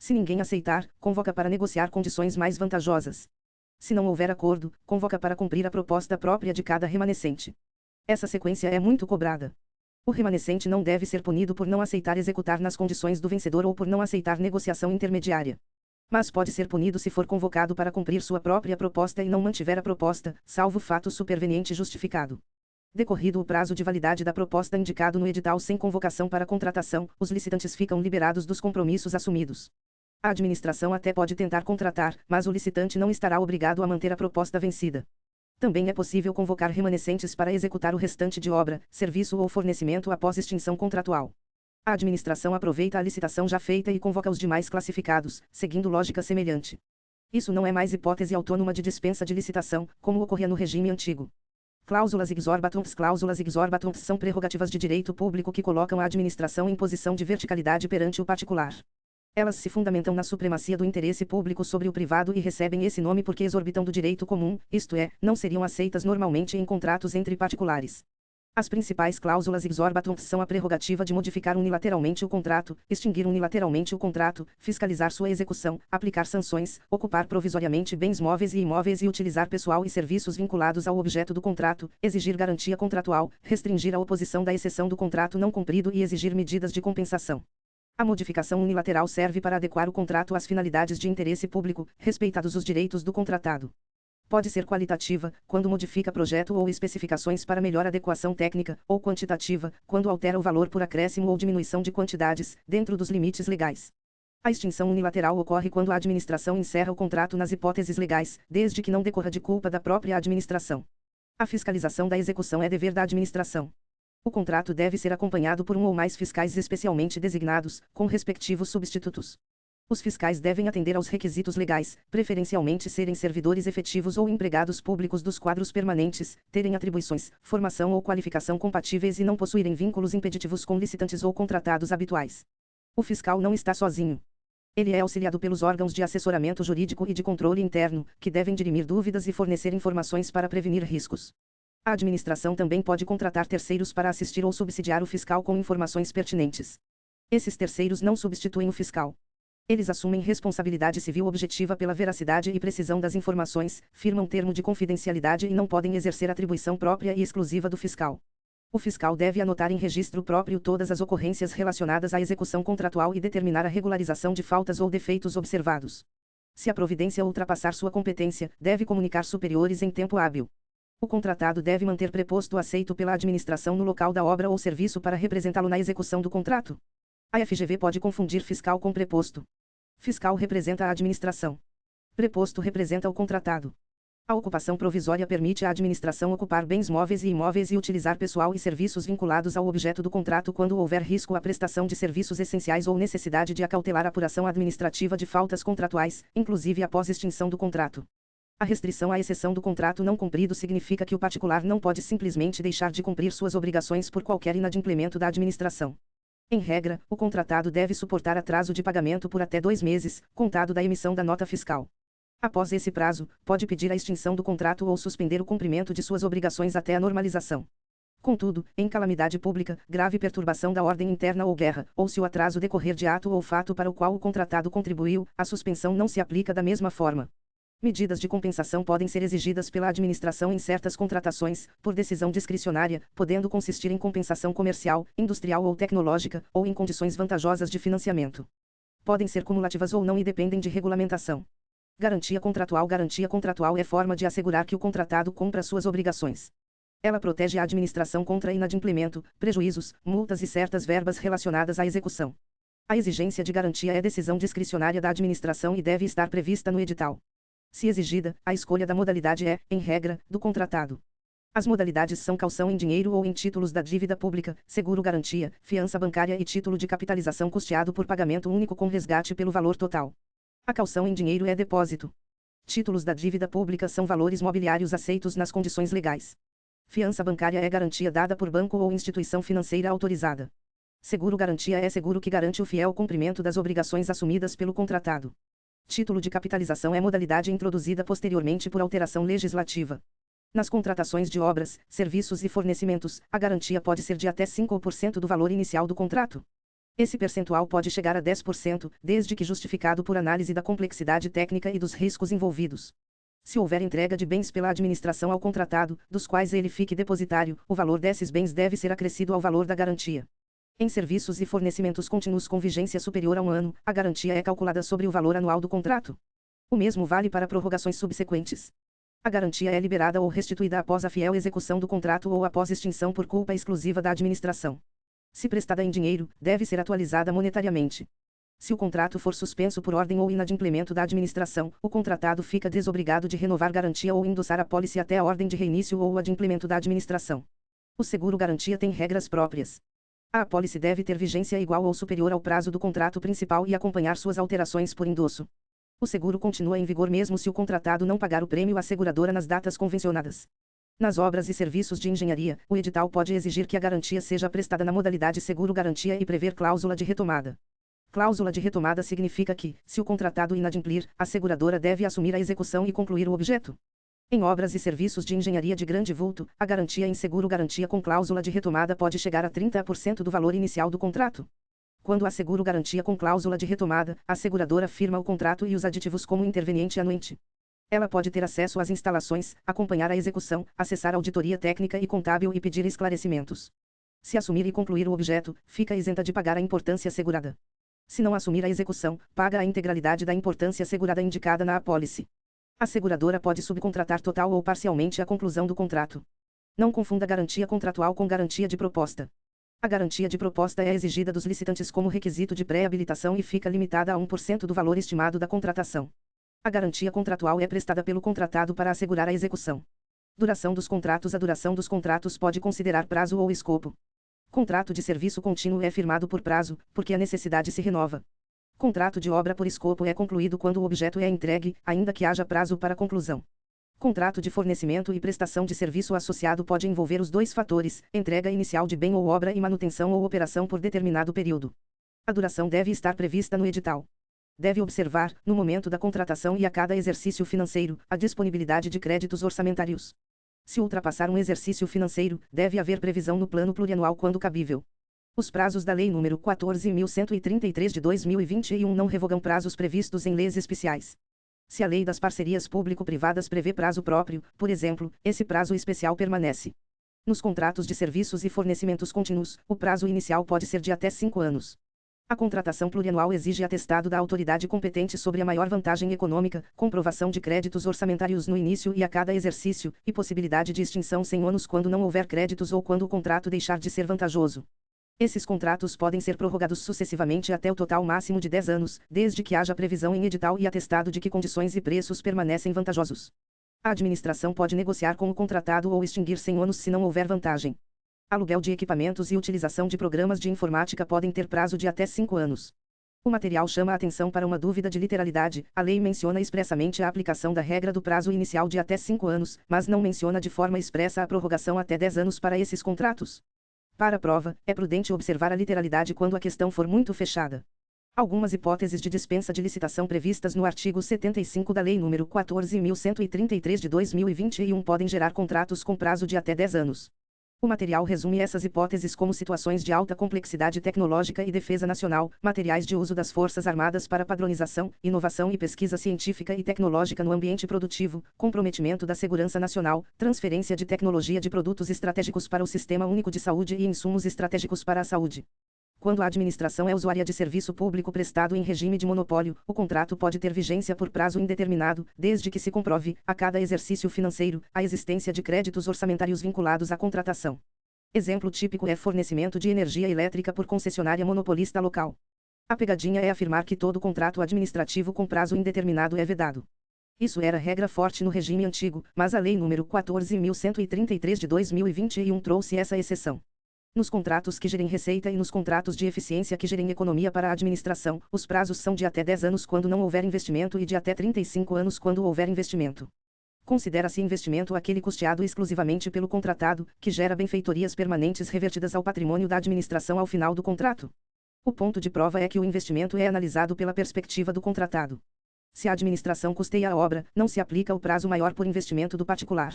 Se ninguém aceitar, convoca para negociar condições mais vantajosas. Se não houver acordo, convoca para cumprir a proposta própria de cada remanescente. Essa sequência é muito cobrada. O remanescente não deve ser punido por não aceitar executar nas condições do vencedor ou por não aceitar negociação intermediária. Mas pode ser punido se for convocado para cumprir sua própria proposta e não mantiver a proposta, salvo fato superveniente justificado. Decorrido o prazo de validade da proposta indicado no edital sem convocação para contratação, os licitantes ficam liberados dos compromissos assumidos. A administração até pode tentar contratar, mas o licitante não estará obrigado a manter a proposta vencida. Também é possível convocar remanescentes para executar o restante de obra, serviço ou fornecimento após extinção contratual. A administração aproveita a licitação já feita e convoca os demais classificados, seguindo lógica semelhante. Isso não é mais hipótese autônoma de dispensa de licitação, como ocorria no regime antigo. Cláusulas exorbitantes são prerrogativas de direito público que colocam a administração em posição de verticalidade perante o particular. Elas se fundamentam na supremacia do interesse público sobre o privado e recebem esse nome porque exorbitam do direito comum, isto é, não seriam aceitas normalmente em contratos entre particulares. As principais cláusulas exorbitantes são a prerrogativa de modificar unilateralmente o contrato, extinguir unilateralmente o contrato, fiscalizar sua execução, aplicar sanções, ocupar provisoriamente bens móveis e imóveis e utilizar pessoal e serviços vinculados ao objeto do contrato, exigir garantia contratual, restringir a oposição da exceção do contrato não cumprido e exigir medidas de compensação. A modificação unilateral serve para adequar o contrato às finalidades de interesse público, respeitados os direitos do contratado. Pode ser qualitativa, quando modifica projeto ou especificações para melhor adequação técnica, ou quantitativa, quando altera o valor por acréscimo ou diminuição de quantidades, dentro dos limites legais. A extinção unilateral ocorre quando a administração encerra o contrato nas hipóteses legais, desde que não decorra de culpa da própria administração. A fiscalização da execução é dever da administração. O contrato deve ser acompanhado por um ou mais fiscais especialmente designados, com respectivos substitutos. Os fiscais devem atender aos requisitos legais, preferencialmente serem servidores efetivos ou empregados públicos dos quadros permanentes, terem atribuições, formação ou qualificação compatíveis e não possuírem vínculos impeditivos com licitantes ou contratados habituais. O fiscal não está sozinho. Ele é auxiliado pelos órgãos de assessoramento jurídico e de controle interno, que devem dirimir dúvidas e fornecer informações para prevenir riscos. A administração também pode contratar terceiros para assistir ou subsidiar o fiscal com informações pertinentes. Esses terceiros não substituem o fiscal. Eles assumem responsabilidade civil objetiva pela veracidade e precisão das informações, firmam termo de confidencialidade e não podem exercer atribuição própria e exclusiva do fiscal. O fiscal deve anotar em registro próprio todas as ocorrências relacionadas à execução contratual e determinar a regularização de faltas ou defeitos observados. Se a providência ultrapassar sua competência, deve comunicar superiores em tempo hábil. O contratado deve manter preposto aceito pela administração no local da obra ou serviço para representá-lo na execução do contrato. A FGV pode confundir fiscal com preposto. Fiscal representa a administração. Preposto representa o contratado. A ocupação provisória permite à administração ocupar bens móveis e imóveis e utilizar pessoal e serviços vinculados ao objeto do contrato quando houver risco à prestação de serviços essenciais ou necessidade de acautelar a apuração administrativa de faltas contratuais, inclusive após extinção do contrato. A restrição à exceção do contrato não cumprido significa que o particular não pode simplesmente deixar de cumprir suas obrigações por qualquer inadimplemento da administração. Em regra, o contratado deve suportar atraso de pagamento por até 2 meses, contado da emissão da nota fiscal. Após esse prazo, pode pedir a extinção do contrato ou suspender o cumprimento de suas obrigações até a normalização. Contudo, em calamidade pública, grave perturbação da ordem interna ou guerra, ou se o atraso decorrer de ato ou fato para o qual o contratado contribuiu, a suspensão não se aplica da mesma forma. Medidas de compensação podem ser exigidas pela administração em certas contratações, por decisão discricionária, podendo consistir em compensação comercial, industrial ou tecnológica, ou em condições vantajosas de financiamento. Podem ser cumulativas ou não e dependem de regulamentação. Garantia contratual é forma de assegurar que o contratado cumpra suas obrigações. Ela protege a administração contra inadimplemento, prejuízos, multas e certas verbas relacionadas à execução. A exigência de garantia é decisão discricionária da administração e deve estar prevista no edital. Se exigida, a escolha da modalidade é, em regra, do contratado. As modalidades são caução em dinheiro ou em títulos da dívida pública, seguro-garantia, fiança bancária e título de capitalização custeado por pagamento único com resgate pelo valor total. A caução em dinheiro é depósito. Títulos da dívida pública são valores mobiliários aceitos nas condições legais. Fiança bancária é garantia dada por banco ou instituição financeira autorizada. Seguro-garantia é seguro que garante o fiel cumprimento das obrigações assumidas pelo contratado. Título de capitalização é modalidade introduzida posteriormente por alteração legislativa. Nas contratações de obras, serviços e fornecimentos, a garantia pode ser de até 5% do valor inicial do contrato. Esse percentual pode chegar a 10%, desde que justificado por análise da complexidade técnica e dos riscos envolvidos. Se houver entrega de bens pela administração ao contratado, dos quais ele fique depositário, o valor desses bens deve ser acrescido ao valor da garantia. Em serviços e fornecimentos contínuos com vigência superior a 1 ano, a garantia é calculada sobre o valor anual do contrato. O mesmo vale para prorrogações subsequentes. A garantia é liberada ou restituída após a fiel execução do contrato ou após extinção por culpa exclusiva da administração. Se prestada em dinheiro, deve ser atualizada monetariamente. Se o contrato for suspenso por ordem ou inadimplemento da administração, o contratado fica desobrigado de renovar garantia ou endossar a pólice até a ordem de reinício ou o adimplemento da administração. O seguro-garantia tem regras próprias. A apólice deve ter vigência igual ou superior ao prazo do contrato principal e acompanhar suas alterações por endosso. O seguro continua em vigor mesmo se o contratado não pagar o prêmio à seguradora nas datas convencionadas. Nas obras e serviços de engenharia, o edital pode exigir que a garantia seja prestada na modalidade seguro-garantia e prever cláusula de retomada. Cláusula de retomada significa que, se o contratado inadimplir, a seguradora deve assumir a execução e concluir o objeto. Em obras e serviços de engenharia de grande vulto, a garantia em seguro-garantia com cláusula de retomada pode chegar a 30% do valor inicial do contrato. Quando há seguro-garantia com cláusula de retomada, a seguradora firma o contrato e os aditivos como interveniente anuente. Ela pode ter acesso às instalações, acompanhar a execução, acessar auditoria técnica e contábil e pedir esclarecimentos. Se assumir e concluir o objeto, fica isenta de pagar a importância segurada. Se não assumir a execução, paga a integralidade da importância segurada indicada na apólice. A seguradora pode subcontratar total ou parcialmente a conclusão do contrato. Não confunda garantia contratual com garantia de proposta. A garantia de proposta é exigida dos licitantes como requisito de pré-habilitação e fica limitada a 1% do valor estimado da contratação. A garantia contratual é prestada pelo contratado para assegurar a execução. Duração dos contratos. A duração dos contratos pode considerar prazo ou escopo. Contrato de serviço contínuo é firmado por prazo, porque a necessidade se renova. Contrato de obra por escopo é concluído quando o objeto é entregue, ainda que haja prazo para conclusão. Contrato de fornecimento e prestação de serviço associado pode envolver os dois fatores: entrega inicial de bem ou obra e manutenção ou operação por determinado período. A duração deve estar prevista no edital. Deve observar, no momento da contratação e a cada exercício financeiro, a disponibilidade de créditos orçamentários. Se ultrapassar um exercício financeiro, deve haver previsão no plano plurianual quando cabível. Os prazos da Lei nº 14.133 de 2021 não revogam prazos previstos em leis especiais. Se a Lei das Parcerias Público-Privadas prevê prazo próprio, por exemplo, esse prazo especial permanece. Nos contratos de serviços e fornecimentos contínuos, o prazo inicial pode ser de até 5 anos. A contratação plurianual exige atestado da autoridade competente sobre a maior vantagem econômica, comprovação de créditos orçamentários no início e a cada exercício, e possibilidade de extinção sem ônus quando não houver créditos ou quando o contrato deixar de ser vantajoso. Esses contratos podem ser prorrogados sucessivamente até o total máximo de 10 anos, desde que haja previsão em edital e atestado de que condições e preços permanecem vantajosos. A administração pode negociar com o contratado ou extinguir sem ônus se não houver vantagem. Aluguel de equipamentos e utilização de programas de informática podem ter prazo de até 5 anos. O material chama a atenção para uma dúvida de literalidade. A lei menciona expressamente a aplicação da regra do prazo inicial de até 5 anos, mas não menciona de forma expressa a prorrogação até 10 anos para esses contratos. Para a prova, é prudente observar a literalidade quando a questão for muito fechada. Algumas hipóteses de dispensa de licitação previstas no artigo 75 da Lei nº 14.133 de 2021 podem gerar contratos com prazo de até 10 anos. O material resume essas hipóteses como situações de alta complexidade tecnológica e defesa nacional, materiais de uso das Forças Armadas para padronização, inovação e pesquisa científica e tecnológica no ambiente produtivo, comprometimento da segurança nacional, transferência de tecnologia de produtos estratégicos para o Sistema Único de Saúde e insumos estratégicos para a saúde. Quando a administração é usuária de serviço público prestado em regime de monopólio, o contrato pode ter vigência por prazo indeterminado, desde que se comprove, a cada exercício financeiro, a existência de créditos orçamentários vinculados à contratação. Exemplo típico é fornecimento de energia elétrica por concessionária monopolista local. A pegadinha é afirmar que todo contrato administrativo com prazo indeterminado é vedado. Isso era regra forte no regime antigo, mas a Lei nº 14.133 de 2021 trouxe essa exceção. Nos contratos que gerem receita e nos contratos de eficiência que gerem economia para a administração, os prazos são de até 10 anos quando não houver investimento e de até 35 anos quando houver investimento. Considera-se investimento aquele custeado exclusivamente pelo contratado, que gera benfeitorias permanentes revertidas ao patrimônio da administração ao final do contrato. O ponto de prova é que o investimento é analisado pela perspectiva do contratado. Se a administração custeia a obra, não se aplica o prazo maior por investimento do particular.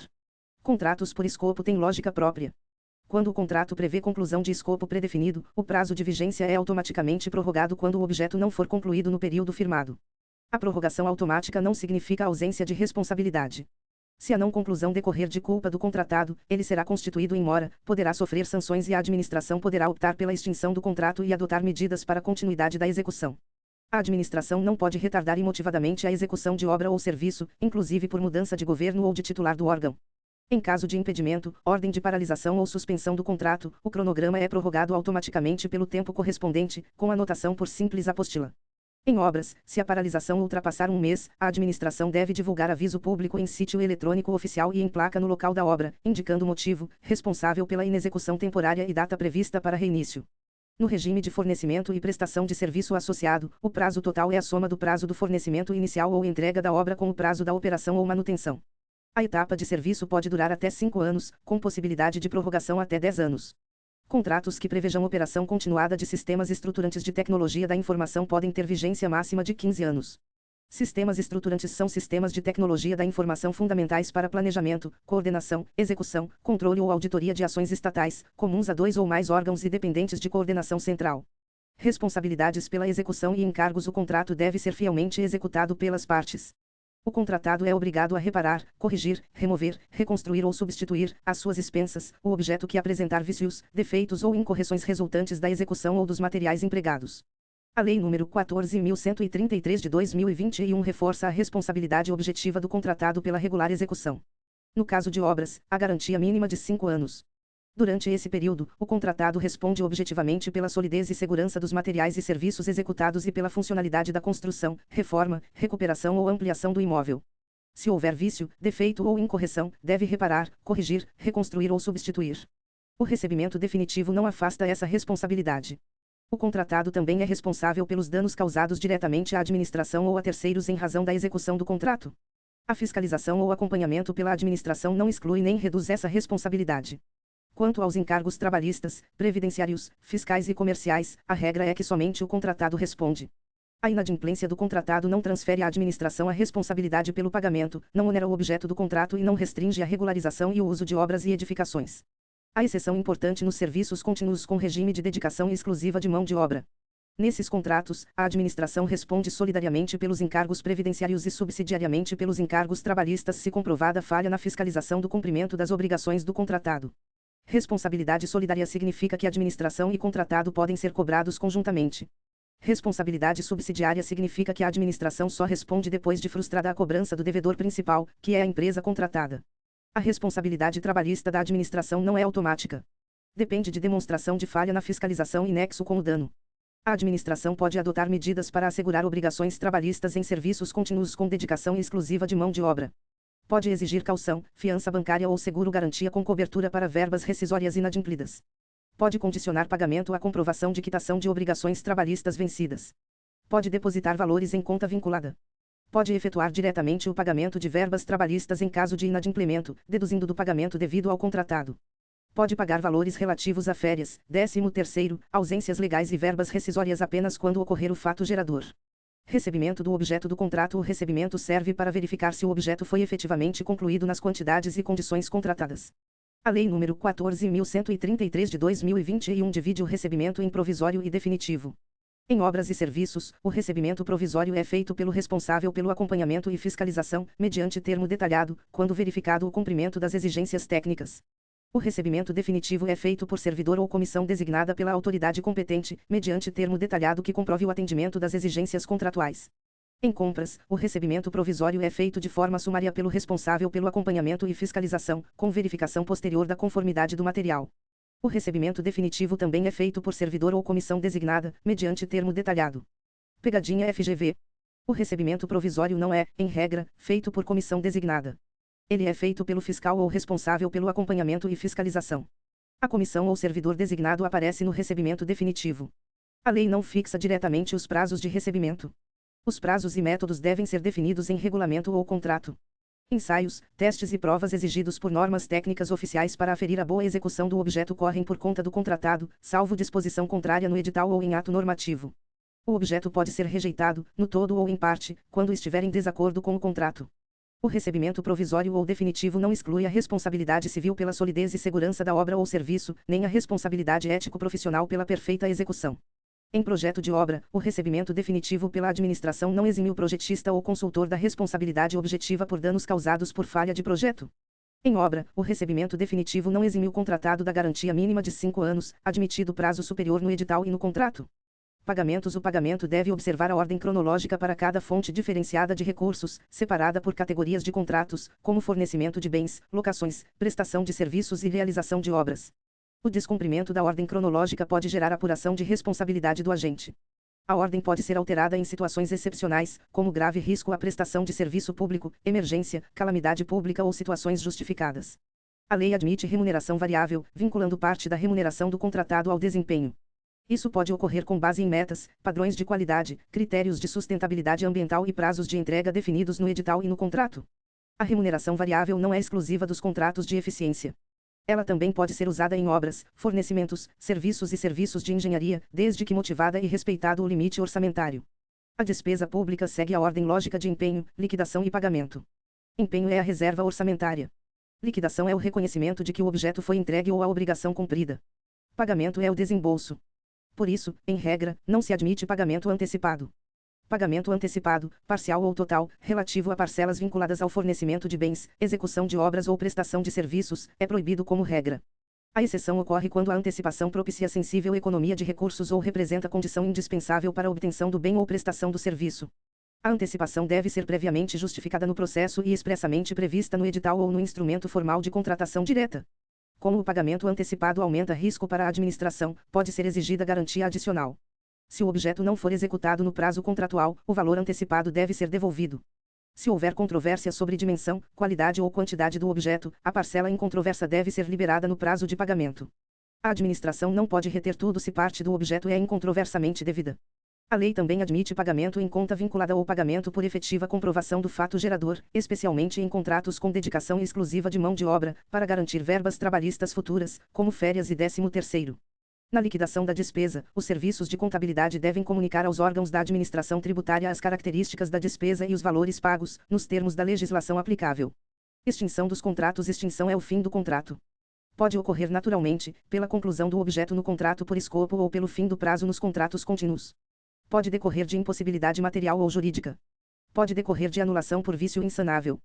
Contratos por escopo têm lógica própria. Quando o contrato prevê conclusão de escopo predefinido, o prazo de vigência é automaticamente prorrogado quando o objeto não for concluído no período firmado. A prorrogação automática não significa ausência de responsabilidade. Se a não conclusão decorrer de culpa do contratado, ele será constituído em mora, poderá sofrer sanções e a administração poderá optar pela extinção do contrato e adotar medidas para a continuidade da execução. A administração não pode retardar imotivadamente a execução de obra ou serviço, inclusive por mudança de governo ou de titular do órgão. Em caso de impedimento, ordem de paralisação ou suspensão do contrato, o cronograma é prorrogado automaticamente pelo tempo correspondente, com anotação por simples apostila. Em obras, se a paralisação ultrapassar um mês, a administração deve divulgar aviso público em sítio eletrônico oficial e em placa no local da obra, indicando o motivo, responsável pela inexecução temporária e data prevista para reinício. No regime de fornecimento e prestação de serviço associado, o prazo total é a soma do prazo do fornecimento inicial ou entrega da obra com o prazo da operação ou manutenção. A etapa de serviço pode durar até 5 anos, com possibilidade de prorrogação até 10 anos. Contratos que prevejam operação continuada de sistemas estruturantes de tecnologia da informação podem ter vigência máxima de 15 anos. Sistemas estruturantes são sistemas de tecnologia da informação fundamentais para planejamento, coordenação, execução, controle ou auditoria de ações estatais, comuns a 2 ou mais órgãos e dependentes de coordenação central. Responsabilidades pela execução e encargos. O contrato deve ser fielmente executado pelas partes. O contratado é obrigado a reparar, corrigir, remover, reconstruir ou substituir, às suas expensas, o objeto que apresentar vícios, defeitos ou incorreções resultantes da execução ou dos materiais empregados. A Lei nº 14.133 de 2021 reforça a responsabilidade objetiva do contratado pela regular execução. No caso de obras, a garantia mínima de 5 anos. Durante esse período, o contratado responde objetivamente pela solidez e segurança dos materiais e serviços executados e pela funcionalidade da construção, reforma, recuperação ou ampliação do imóvel. Se houver vício, defeito ou incorreção, deve reparar, corrigir, reconstruir ou substituir. O recebimento definitivo não afasta essa responsabilidade. O contratado também é responsável pelos danos causados diretamente à administração ou a terceiros em razão da execução do contrato. A fiscalização ou acompanhamento pela administração não exclui nem reduz essa responsabilidade. Quanto aos encargos trabalhistas, previdenciários, fiscais e comerciais, a regra é que somente o contratado responde. A inadimplência do contratado não transfere à administração a responsabilidade pelo pagamento, não onera o objeto do contrato e não restringe a regularização e o uso de obras e edificações. Há exceção importante nos serviços contínuos com regime de dedicação exclusiva de mão de obra. Nesses contratos, a administração responde solidariamente pelos encargos previdenciários e subsidiariamente pelos encargos trabalhistas se comprovada falha na fiscalização do cumprimento das obrigações do contratado. Responsabilidade solidária significa que administração e contratado podem ser cobrados conjuntamente. Responsabilidade subsidiária significa que a administração só responde depois de frustrada a cobrança do devedor principal, que é a empresa contratada. A responsabilidade trabalhista da administração não é automática. Depende de demonstração de falha na fiscalização e nexo com o dano. A administração pode adotar medidas para assegurar obrigações trabalhistas em serviços contínuos com dedicação exclusiva de mão de obra. Pode exigir caução, fiança bancária ou seguro-garantia com cobertura para verbas rescisórias inadimplidas. Pode condicionar pagamento à comprovação de quitação de obrigações trabalhistas vencidas. Pode depositar valores em conta vinculada. Pode efetuar diretamente o pagamento de verbas trabalhistas em caso de inadimplemento, deduzindo do pagamento devido ao contratado. Pode pagar valores relativos a férias, 13º, ausências legais e verbas rescisórias apenas quando ocorrer o fato gerador. Recebimento do objeto do contrato. O recebimento serve para verificar se o objeto foi efetivamente concluído nas quantidades e condições contratadas. A Lei nº 14.133 de 2021 divide o recebimento em provisório e definitivo. Em obras e serviços, o recebimento provisório é feito pelo responsável pelo acompanhamento e fiscalização, mediante termo detalhado, quando verificado o cumprimento das exigências técnicas. O recebimento definitivo é feito por servidor ou comissão designada pela autoridade competente, mediante termo detalhado que comprove o atendimento das exigências contratuais. Em compras, o recebimento provisório é feito de forma sumária pelo responsável pelo acompanhamento e fiscalização, com verificação posterior da conformidade do material. O recebimento definitivo também é feito por servidor ou comissão designada, mediante termo detalhado. Pegadinha FGV. O recebimento provisório não é, em regra, feito por comissão designada. Ele é feito pelo fiscal ou responsável pelo acompanhamento e fiscalização. A comissão ou servidor designado aparece no recebimento definitivo. A lei não fixa diretamente os prazos de recebimento. Os prazos e métodos devem ser definidos em regulamento ou contrato. Ensaios, testes e provas exigidos por normas técnicas oficiais para aferir a boa execução do objeto correm por conta do contratado, salvo disposição contrária no edital ou em ato normativo. O objeto pode ser rejeitado, no todo ou em parte, quando estiver em desacordo com o contrato. O recebimento provisório ou definitivo não exclui a responsabilidade civil pela solidez e segurança da obra ou serviço, nem a responsabilidade ético-profissional pela perfeita execução. Em projeto de obra, o recebimento definitivo pela administração não exime o projetista ou consultor da responsabilidade objetiva por danos causados por falha de projeto. Em obra, o recebimento definitivo não exime o contratado da garantia mínima de 5 anos, admitido prazo superior no edital e no contrato. Pagamentos. O pagamento deve observar a ordem cronológica para cada fonte diferenciada de recursos, separada por categorias de contratos, como fornecimento de bens, locações, prestação de serviços e realização de obras. O descumprimento da ordem cronológica pode gerar apuração de responsabilidade do agente. A ordem pode ser alterada em situações excepcionais, como grave risco à prestação de serviço público, emergência, calamidade pública ou situações justificadas. A lei admite remuneração variável, vinculando parte da remuneração do contratado ao desempenho. Isso pode ocorrer com base em metas, padrões de qualidade, critérios de sustentabilidade ambiental e prazos de entrega definidos no edital e no contrato. A remuneração variável não é exclusiva dos contratos de eficiência. Ela também pode ser usada em obras, fornecimentos, serviços e serviços de engenharia, desde que motivada e respeitado o limite orçamentário. A despesa pública segue a ordem lógica de empenho, liquidação e pagamento. Empenho é a reserva orçamentária. Liquidação é o reconhecimento de que o objeto foi entregue ou a obrigação cumprida. Pagamento é o desembolso. Por isso, em regra, não se admite pagamento antecipado. Pagamento antecipado, parcial ou total, relativo a parcelas vinculadas ao fornecimento de bens, execução de obras ou prestação de serviços, é proibido como regra. A exceção ocorre quando a antecipação propicia sensível economia de recursos ou representa condição indispensável para a obtenção do bem ou prestação do serviço. A antecipação deve ser previamente justificada no processo e expressamente prevista no edital ou no instrumento formal de contratação direta. Como o pagamento antecipado aumenta risco para a administração, pode ser exigida garantia adicional. Se o objeto não for executado no prazo contratual, o valor antecipado deve ser devolvido. Se houver controvérsia sobre dimensão, qualidade ou quantidade do objeto, a parcela incontroversa deve ser liberada no prazo de pagamento. A administração não pode reter tudo se parte do objeto é incontroversamente devida. A lei também admite pagamento em conta vinculada ou pagamento por efetiva comprovação do fato gerador, especialmente em contratos com dedicação exclusiva de mão de obra, para garantir verbas trabalhistas futuras, como férias e 13º. Na liquidação da despesa, os serviços de contabilidade devem comunicar aos órgãos da administração tributária as características da despesa e os valores pagos, nos termos da legislação aplicável. Extinção dos contratos. Extinção é o fim do contrato. Pode ocorrer naturalmente, pela conclusão do objeto no contrato por escopo ou pelo fim do prazo nos contratos contínuos. Pode decorrer de impossibilidade material ou jurídica. Pode decorrer de anulação por vício insanável.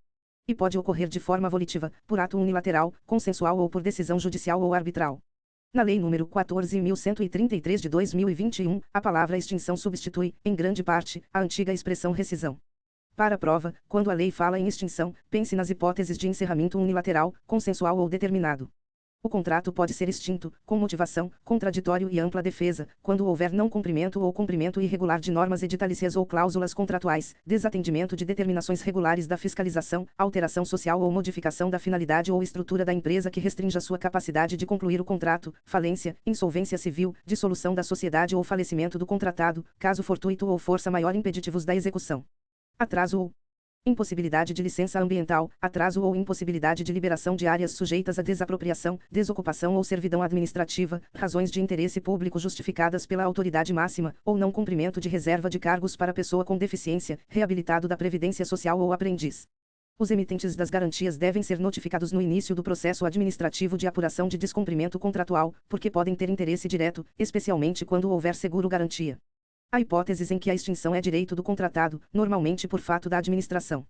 E pode ocorrer de forma volitiva, por ato unilateral, consensual ou por decisão judicial ou arbitral. Na Lei nº 14.133 de 2021, a palavra extinção substitui, em grande parte, a antiga expressão rescisão. Para a prova, quando a lei fala em extinção, pense nas hipóteses de encerramento unilateral, consensual ou determinado. O contrato pode ser extinto, com motivação, contraditório e ampla defesa, quando houver não cumprimento ou cumprimento irregular de normas editalícias ou cláusulas contratuais, desatendimento de determinações regulares da fiscalização, alteração social ou modificação da finalidade ou estrutura da empresa que restrinja sua capacidade de concluir o contrato, falência, insolvência civil, dissolução da sociedade ou falecimento do contratado, caso fortuito ou força maior impeditivos da execução. Atraso ou impossibilidade de licença ambiental, atraso ou impossibilidade de liberação de áreas sujeitas a desapropriação, desocupação ou servidão administrativa, razões de interesse público justificadas pela autoridade máxima, ou não cumprimento de reserva de cargos para pessoa com deficiência, reabilitado da Previdência Social ou aprendiz. Os emitentes das garantias devem ser notificados no início do processo administrativo de apuração de descumprimento contratual, porque podem ter interesse direto, especialmente quando houver seguro-garantia. Há hipóteses em que a extinção é direito do contratado, normalmente por fato da administração.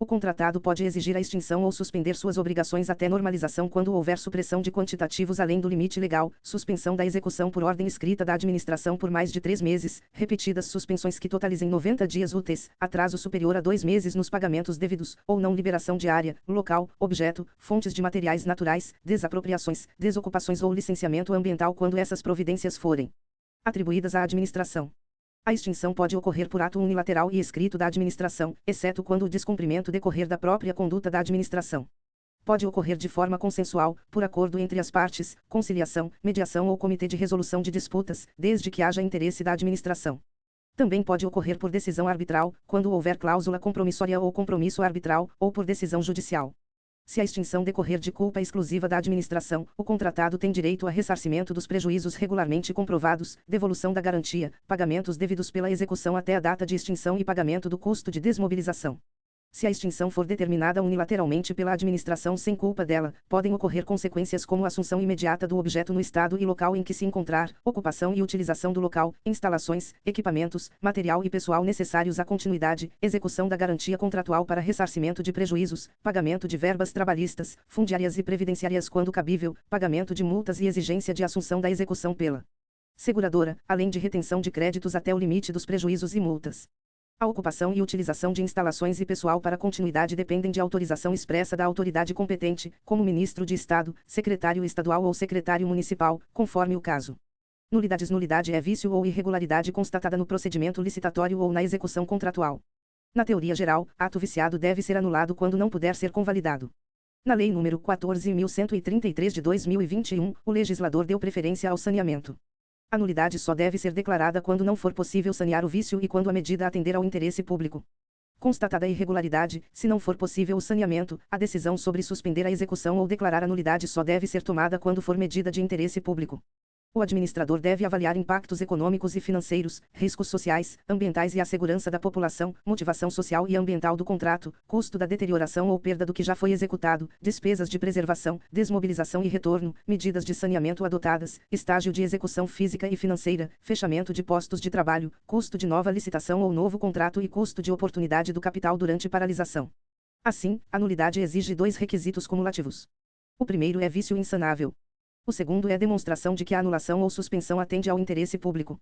O contratado pode exigir a extinção ou suspender suas obrigações até normalização quando houver supressão de quantitativos além do limite legal, suspensão da execução por ordem escrita da administração por mais de 3 meses, repetidas suspensões que totalizem 90 dias úteis, atraso superior a 2 meses nos pagamentos devidos, ou não liberação de área, local, objeto, fontes de materiais naturais, desapropriações, desocupações ou licenciamento ambiental quando essas providências forem atribuídas à administração. A extinção pode ocorrer por ato unilateral e escrito da administração, exceto quando o descumprimento decorrer da própria conduta da administração. Pode ocorrer de forma consensual, por acordo entre as partes, conciliação, mediação ou comitê de resolução de disputas, desde que haja interesse da administração. Também pode ocorrer por decisão arbitral, quando houver cláusula compromissória ou compromisso arbitral, ou por decisão judicial. Se a extinção decorrer de culpa exclusiva da administração, o contratado tem direito a ressarcimento dos prejuízos regularmente comprovados, devolução da garantia, pagamentos devidos pela execução até a data de extinção e pagamento do custo de desmobilização. Se a extinção for determinada unilateralmente pela administração sem culpa dela, podem ocorrer consequências como assunção imediata do objeto no estado e local em que se encontrar, ocupação e utilização do local, instalações, equipamentos, material e pessoal necessários à continuidade, execução da garantia contratual para ressarcimento de prejuízos, pagamento de verbas trabalhistas, fundiárias e previdenciárias quando cabível, pagamento de multas e exigência de assunção da execução pela seguradora, além de retenção de créditos até o limite dos prejuízos e multas. A ocupação e utilização de instalações e pessoal para continuidade dependem de autorização expressa da autoridade competente, como ministro de Estado, secretário estadual ou secretário municipal, conforme o caso. Nulidades. Nulidade é vício ou irregularidade constatada no procedimento licitatório ou na execução contratual. Na teoria geral, ato viciado deve ser anulado quando não puder ser convalidado. Na Lei nº 14.133 de 2021, o legislador deu preferência ao saneamento. A nulidade só deve ser declarada quando não for possível sanear o vício e quando a medida atender ao interesse público. Constatada a irregularidade, se não for possível o saneamento, a decisão sobre suspender a execução ou declarar a nulidade só deve ser tomada quando for medida de interesse público. O administrador deve avaliar impactos econômicos e financeiros, riscos sociais, ambientais e a segurança da população, motivação social e ambiental do contrato, custo da deterioração ou perda do que já foi executado, despesas de preservação, desmobilização e retorno, medidas de saneamento adotadas, estágio de execução física e financeira, fechamento de postos de trabalho, custo de nova licitação ou novo contrato e custo de oportunidade do capital durante paralisação. Assim, a nulidade exige 2 requisitos cumulativos. O primeiro é vício insanável. O segundo é demonstração de que a anulação ou suspensão atende ao interesse público.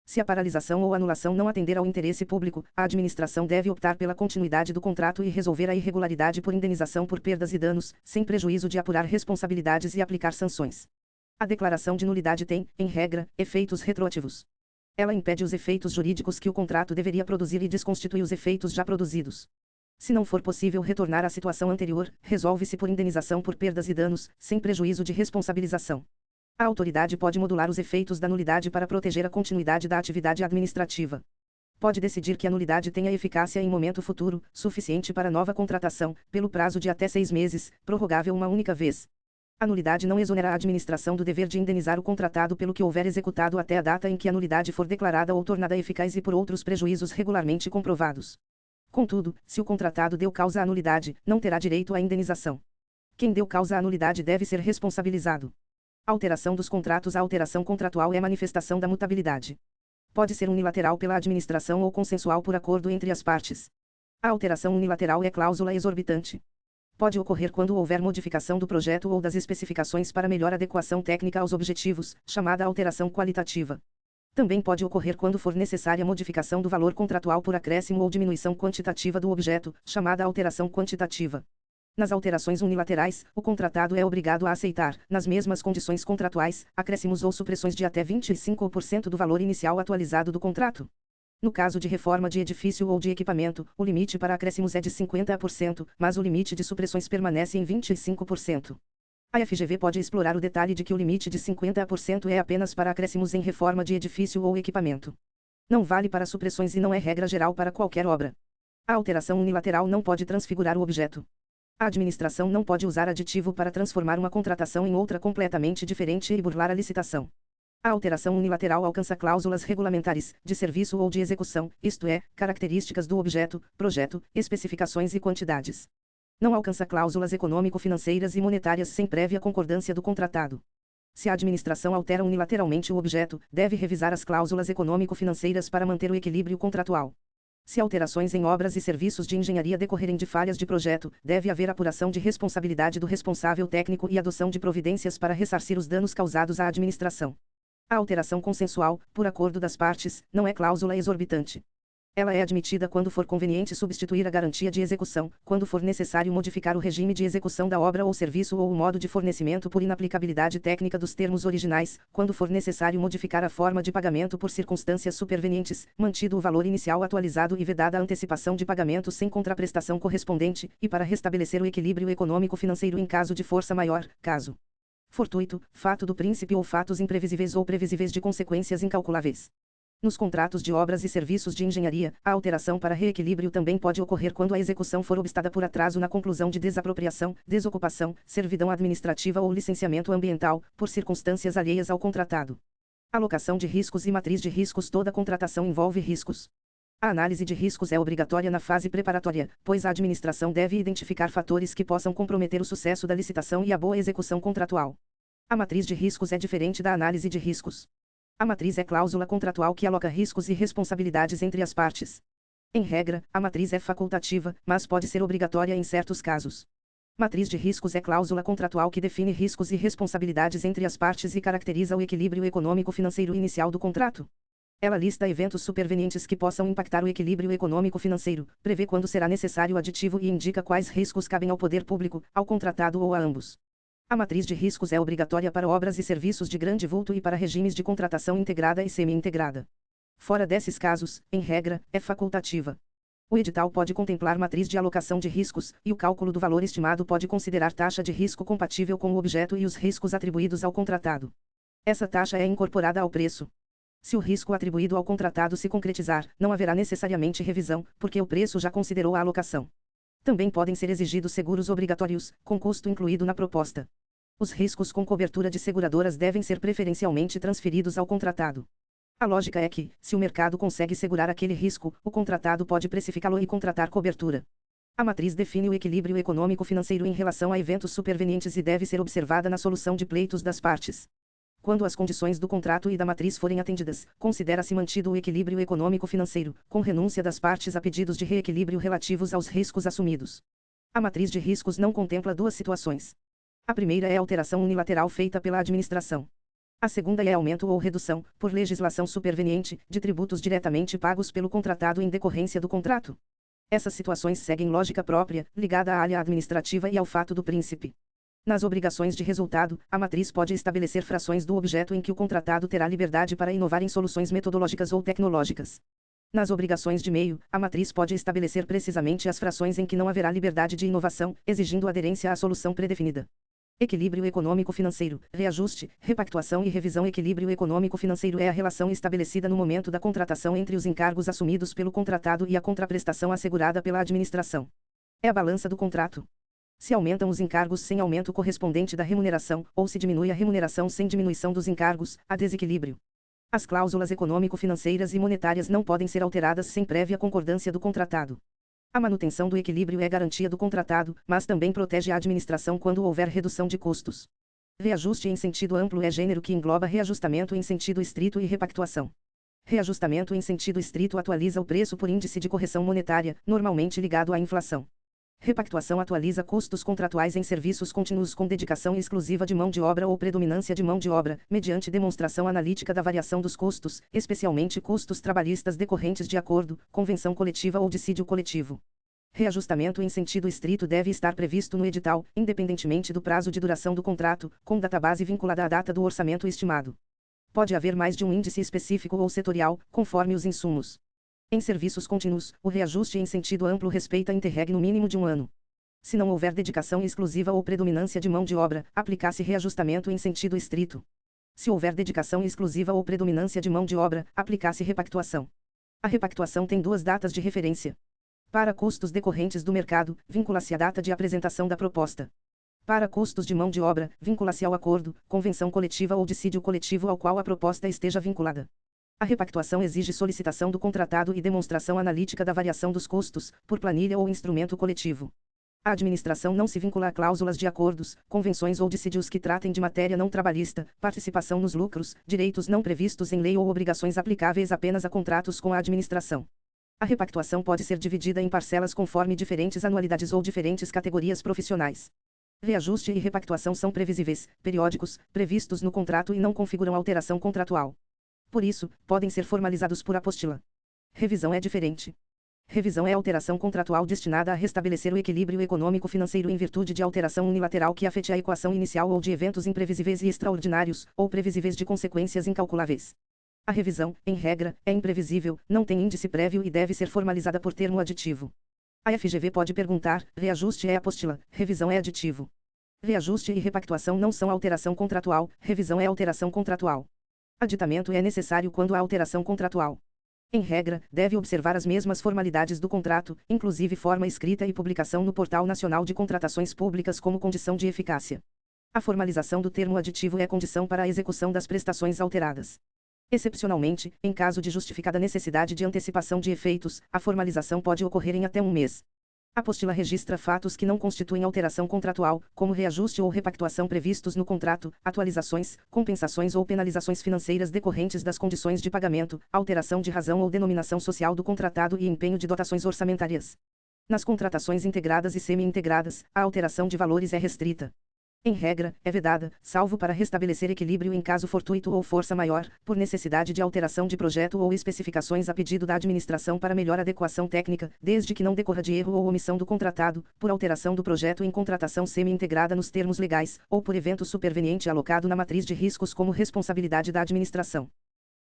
Se a paralisação ou anulação não atender ao interesse público, a administração deve optar pela continuidade do contrato e resolver a irregularidade por indenização por perdas e danos, sem prejuízo de apurar responsabilidades e aplicar sanções. A declaração de nulidade tem, em regra, efeitos retroativos. Ela impede os efeitos jurídicos que o contrato deveria produzir e desconstitui os efeitos já produzidos. Se não for possível retornar à situação anterior, resolve-se por indenização por perdas e danos, sem prejuízo de responsabilização. A autoridade pode modular os efeitos da nulidade para proteger a continuidade da atividade administrativa. Pode decidir que a nulidade tenha eficácia em momento futuro, suficiente para nova contratação, pelo prazo de até 6 meses, prorrogável uma única vez. A nulidade não exonera a administração do dever de indenizar o contratado pelo que houver executado até a data em que a nulidade for declarada ou tornada eficaz e por outros prejuízos regularmente comprovados. Contudo, se o contratado deu causa à nulidade, não terá direito à indenização. Quem deu causa à nulidade deve ser responsabilizado. A alteração dos contratos. A alteração contratual é manifestação da mutabilidade. Pode ser unilateral pela administração ou consensual por acordo entre as partes. A alteração unilateral é cláusula exorbitante. Pode ocorrer quando houver modificação do projeto ou das especificações para melhor adequação técnica aos objetivos, chamada alteração qualitativa. Também pode ocorrer quando for necessária modificação do valor contratual por acréscimo ou diminuição quantitativa do objeto, chamada alteração quantitativa. Nas alterações unilaterais, o contratado é obrigado a aceitar, nas mesmas condições contratuais, acréscimos ou supressões de até 25% do valor inicial atualizado do contrato. No caso de reforma de edifício ou de equipamento, o limite para acréscimos é de 50%, mas o limite de supressões permanece em 25%. A FGV pode explorar o detalhe de que o limite de 50% é apenas para acréscimos em reforma de edifício ou equipamento. Não vale para supressões e não é regra geral para qualquer obra. A alteração unilateral não pode transfigurar o objeto. A administração não pode usar aditivo para transformar uma contratação em outra completamente diferente e burlar a licitação. A alteração unilateral alcança cláusulas regulamentares, de serviço ou de execução, isto é, características do objeto, projeto, especificações e quantidades. Não alcança cláusulas econômico-financeiras e monetárias sem prévia concordância do contratado. Se a administração altera unilateralmente o objeto, deve revisar as cláusulas econômico-financeiras para manter o equilíbrio contratual. Se alterações em obras e serviços de engenharia decorrerem de falhas de projeto, deve haver apuração de responsabilidade do responsável técnico e adoção de providências para ressarcir os danos causados à administração. A alteração consensual, por acordo das partes, não é cláusula exorbitante. Ela é admitida quando for conveniente substituir a garantia de execução, quando for necessário modificar o regime de execução da obra ou serviço ou o modo de fornecimento por inaplicabilidade técnica dos termos originais, quando for necessário modificar a forma de pagamento por circunstâncias supervenientes, mantido o valor inicial atualizado e vedada a antecipação de pagamento sem contraprestação correspondente, e para restabelecer o equilíbrio econômico-financeiro em caso de força maior, caso fortuito, fato do príncipe ou fatos imprevisíveis ou previsíveis de consequências incalculáveis. Nos contratos de obras e serviços de engenharia, a alteração para reequilíbrio também pode ocorrer quando a execução for obstada por atraso na conclusão de desapropriação, desocupação, servidão administrativa ou licenciamento ambiental, por circunstâncias alheias ao contratado. Alocação de riscos e matriz de riscos. Toda contratação envolve riscos. A análise de riscos é obrigatória na fase preparatória, pois a administração deve identificar fatores que possam comprometer o sucesso da licitação e a boa execução contratual. A matriz de riscos é diferente da análise de riscos. A matriz é cláusula contratual que aloca riscos e responsabilidades entre as partes. Em regra, a matriz é facultativa, mas pode ser obrigatória em certos casos. Matriz de riscos é cláusula contratual que define riscos e responsabilidades entre as partes e caracteriza o equilíbrio econômico-financeiro inicial do contrato. Ela lista eventos supervenientes que possam impactar o equilíbrio econômico-financeiro, prevê quando será necessário aditivo e indica quais riscos cabem ao poder público, ao contratado ou a ambos. A matriz de riscos é obrigatória para obras e serviços de grande vulto e para regimes de contratação integrada e semi-integrada. Fora desses casos, em regra, é facultativa. O edital pode contemplar matriz de alocação de riscos, e o cálculo do valor estimado pode considerar taxa de risco compatível com o objeto e os riscos atribuídos ao contratado. Essa taxa é incorporada ao preço. Se o risco atribuído ao contratado se concretizar, não haverá necessariamente revisão, porque o preço já considerou a alocação. Também podem ser exigidos seguros obrigatórios, com custo incluído na proposta. Os riscos com cobertura de seguradoras devem ser preferencialmente transferidos ao contratado. A lógica é que, se o mercado consegue segurar aquele risco, o contratado pode precificá-lo e contratar cobertura. A matriz define o equilíbrio econômico-financeiro em relação a eventos supervenientes e deve ser observada na solução de pleitos das partes. Quando as condições do contrato e da matriz forem atendidas, considera-se mantido o equilíbrio econômico-financeiro, com renúncia das partes a pedidos de reequilíbrio relativos aos riscos assumidos. A matriz de riscos não contempla duas situações. A primeira é a alteração unilateral feita pela administração. A segunda é aumento ou redução, por legislação superveniente, de tributos diretamente pagos pelo contratado em decorrência do contrato. Essas situações seguem lógica própria, ligada à área administrativa e ao fato do príncipe. Nas obrigações de resultado, a matriz pode estabelecer frações do objeto em que o contratado terá liberdade para inovar em soluções metodológicas ou tecnológicas. Nas obrigações de meio, a matriz pode estabelecer precisamente as frações em que não haverá liberdade de inovação, exigindo aderência à solução predefinida. Equilíbrio econômico-financeiro, reajuste, repactuação e revisão. Equilíbrio econômico-financeiro é a relação estabelecida no momento da contratação entre os encargos assumidos pelo contratado e a contraprestação assegurada pela administração. É a balança do contrato. Se aumentam os encargos sem aumento correspondente da remuneração, ou se diminui a remuneração sem diminuição dos encargos, há desequilíbrio. As cláusulas econômico-financeiras e monetárias não podem ser alteradas sem prévia concordância do contratado. A manutenção do equilíbrio é garantia do contratado, mas também protege a administração quando houver redução de custos. Reajuste em sentido amplo é gênero que engloba reajustamento em sentido estrito e repactuação. Reajustamento em sentido estrito atualiza o preço por índice de correção monetária, normalmente ligado à inflação. Repactuação atualiza custos contratuais em serviços contínuos com dedicação exclusiva de mão de obra ou predominância de mão de obra, mediante demonstração analítica da variação dos custos, especialmente custos trabalhistas decorrentes de acordo, convenção coletiva ou dissídio coletivo. Reajustamento em sentido estrito deve estar previsto no edital, independentemente do prazo de duração do contrato, com database vinculada à data do orçamento estimado. Pode haver mais de um índice específico ou setorial, conforme os insumos. Em serviços contínuos, o reajuste em sentido amplo respeita interregno mínimo de um ano. Se não houver dedicação exclusiva ou predominância de mão de obra, aplicar-se reajustamento em sentido estrito. Se houver dedicação exclusiva ou predominância de mão de obra, aplicar-se repactuação. A repactuação tem duas datas de referência. Para custos decorrentes do mercado, vincula-se a data de apresentação da proposta. Para custos de mão de obra, vincula-se ao acordo, convenção coletiva ou dissídio coletivo ao qual a proposta esteja vinculada. A repactuação exige solicitação do contratado e demonstração analítica da variação dos custos, por planilha ou instrumento coletivo. A administração não se vincula a cláusulas de acordos, convenções ou dissídios que tratem de matéria não trabalhista, participação nos lucros, direitos não previstos em lei ou obrigações aplicáveis apenas a contratos com a administração. A repactuação pode ser dividida em parcelas conforme diferentes anualidades ou diferentes categorias profissionais. Reajuste e repactuação são previsíveis, periódicos, previstos no contrato e não configuram alteração contratual. Por isso, podem ser formalizados por apostila. Revisão é diferente. Revisão é alteração contratual destinada a restabelecer o equilíbrio econômico-financeiro em virtude de alteração unilateral que afete a equação inicial ou de eventos imprevisíveis e extraordinários, ou previsíveis de consequências incalculáveis. A revisão, em regra, é imprevisível, não tem índice prévio e deve ser formalizada por termo aditivo. A FGV pode perguntar: reajuste é apostila, revisão é aditivo. Reajuste e repactuação não são alteração contratual, revisão é alteração contratual. Aditamento é necessário quando há alteração contratual. Em regra, deve observar as mesmas formalidades do contrato, inclusive forma escrita e publicação no Portal Nacional de Contratações Públicas como condição de eficácia. A formalização do termo aditivo é condição para a execução das prestações alteradas. Excepcionalmente, em caso de justificada necessidade de antecipação de efeitos, a formalização pode ocorrer em até um mês. A apostila registra fatos que não constituem alteração contratual, como reajuste ou repactuação previstos no contrato, atualizações, compensações ou penalizações financeiras decorrentes das condições de pagamento, alteração de razão ou denominação social do contratado e empenho de dotações orçamentárias. Nas contratações integradas e semi-integradas, a alteração de valores é restrita. Em regra, é vedada, salvo para restabelecer equilíbrio em caso fortuito ou força maior, por necessidade de alteração de projeto ou especificações a pedido da administração para melhor adequação técnica, desde que não decorra de erro ou omissão do contratado, por alteração do projeto em contratação semi-integrada nos termos legais, ou por evento superveniente alocado na matriz de riscos como responsabilidade da administração.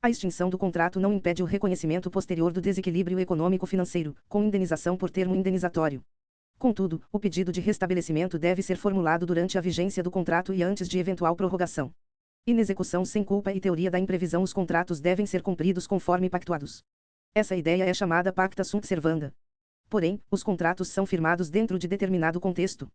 A extinção do contrato não impede o reconhecimento posterior do desequilíbrio econômico-financeiro, com indenização por termo indenizatório. Contudo, o pedido de restabelecimento deve ser formulado durante a vigência do contrato e antes de eventual prorrogação. Inexecução sem culpa e teoria da imprevisão. Os contratos devem ser cumpridos conforme pactuados. Essa ideia é chamada pacta sunt servanda. Porém, os contratos são firmados dentro de determinado contexto.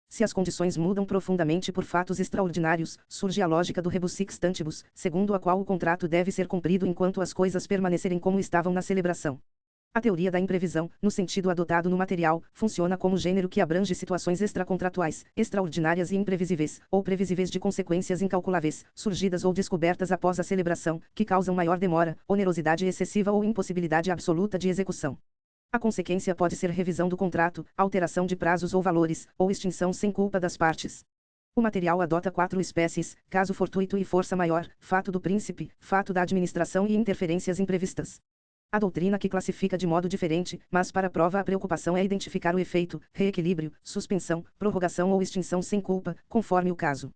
Se as condições mudam profundamente por fatos extraordinários, surge a lógica do rebus sic stantibus, segundo a qual o contrato deve ser cumprido enquanto as coisas permanecerem como estavam na celebração. A teoria da imprevisão, no sentido adotado no material, funciona como gênero que abrange situações extracontratuais, extraordinárias e imprevisíveis, ou previsíveis de consequências incalculáveis, surgidas ou descobertas após a celebração, que causam maior demora, onerosidade excessiva ou impossibilidade absoluta de execução. A consequência pode ser revisão do contrato, alteração de prazos ou valores, ou extinção sem culpa das partes. O material adota 4 espécies: caso fortuito e força maior, fato do príncipe, fato da administração e interferências imprevistas. A doutrina que classifica de modo diferente, mas para prova a preocupação é identificar o efeito, reequilíbrio, suspensão, prorrogação ou extinção sem culpa, conforme o caso.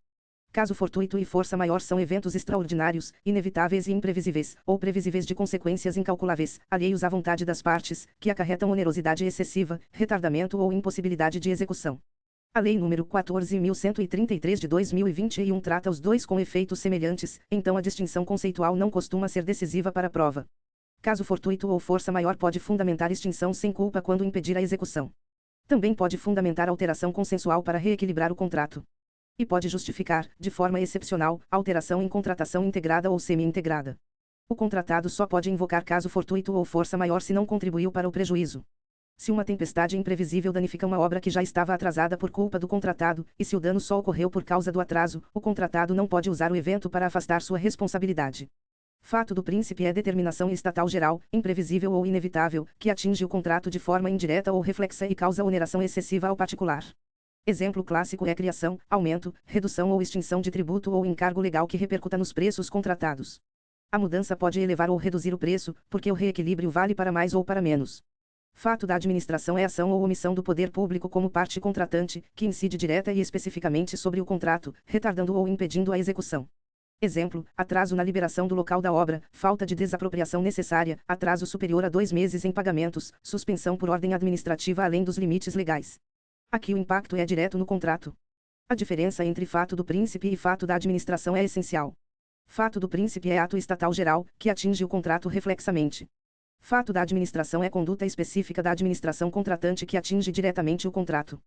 Caso fortuito e força maior são eventos extraordinários, inevitáveis e imprevisíveis, ou previsíveis de consequências incalculáveis, alheios à vontade das partes, que acarretam onerosidade excessiva, retardamento ou impossibilidade de execução. A Lei nº 14.133 de 2021 trata os dois com efeitos semelhantes, então a distinção conceitual não costuma ser decisiva para a prova. Caso fortuito ou força maior pode fundamentar extinção sem culpa quando impedir a execução. Também pode fundamentar alteração consensual para reequilibrar o contrato. E pode justificar, de forma excepcional, alteração em contratação integrada ou semi-integrada. O contratado só pode invocar caso fortuito ou força maior se não contribuiu para o prejuízo. Se uma tempestade imprevisível danifica uma obra que já estava atrasada por culpa do contratado, e se o dano só ocorreu por causa do atraso, o contratado não pode usar o evento para afastar sua responsabilidade. Fato do príncipe é determinação estatal geral, imprevisível ou inevitável, que atinge o contrato de forma indireta ou reflexa e causa oneração excessiva ao particular. Exemplo clássico é criação, aumento, redução ou extinção de tributo ou encargo legal que repercuta nos preços contratados. A mudança pode elevar ou reduzir o preço, porque o reequilíbrio vale para mais ou para menos. Fato da administração é ação ou omissão do poder público como parte contratante, que incide direta e especificamente sobre o contrato, retardando ou impedindo a execução. Exemplo, atraso na liberação do local da obra, falta de desapropriação necessária, atraso superior a 2 meses em pagamentos, suspensão por ordem administrativa além dos limites legais. Aqui o impacto é direto no contrato. A diferença entre fato do príncipe e fato da administração é essencial. Fato do príncipe é ato estatal geral, que atinge o contrato reflexamente. Fato da administração é conduta específica da administração contratante que atinge diretamente o contrato.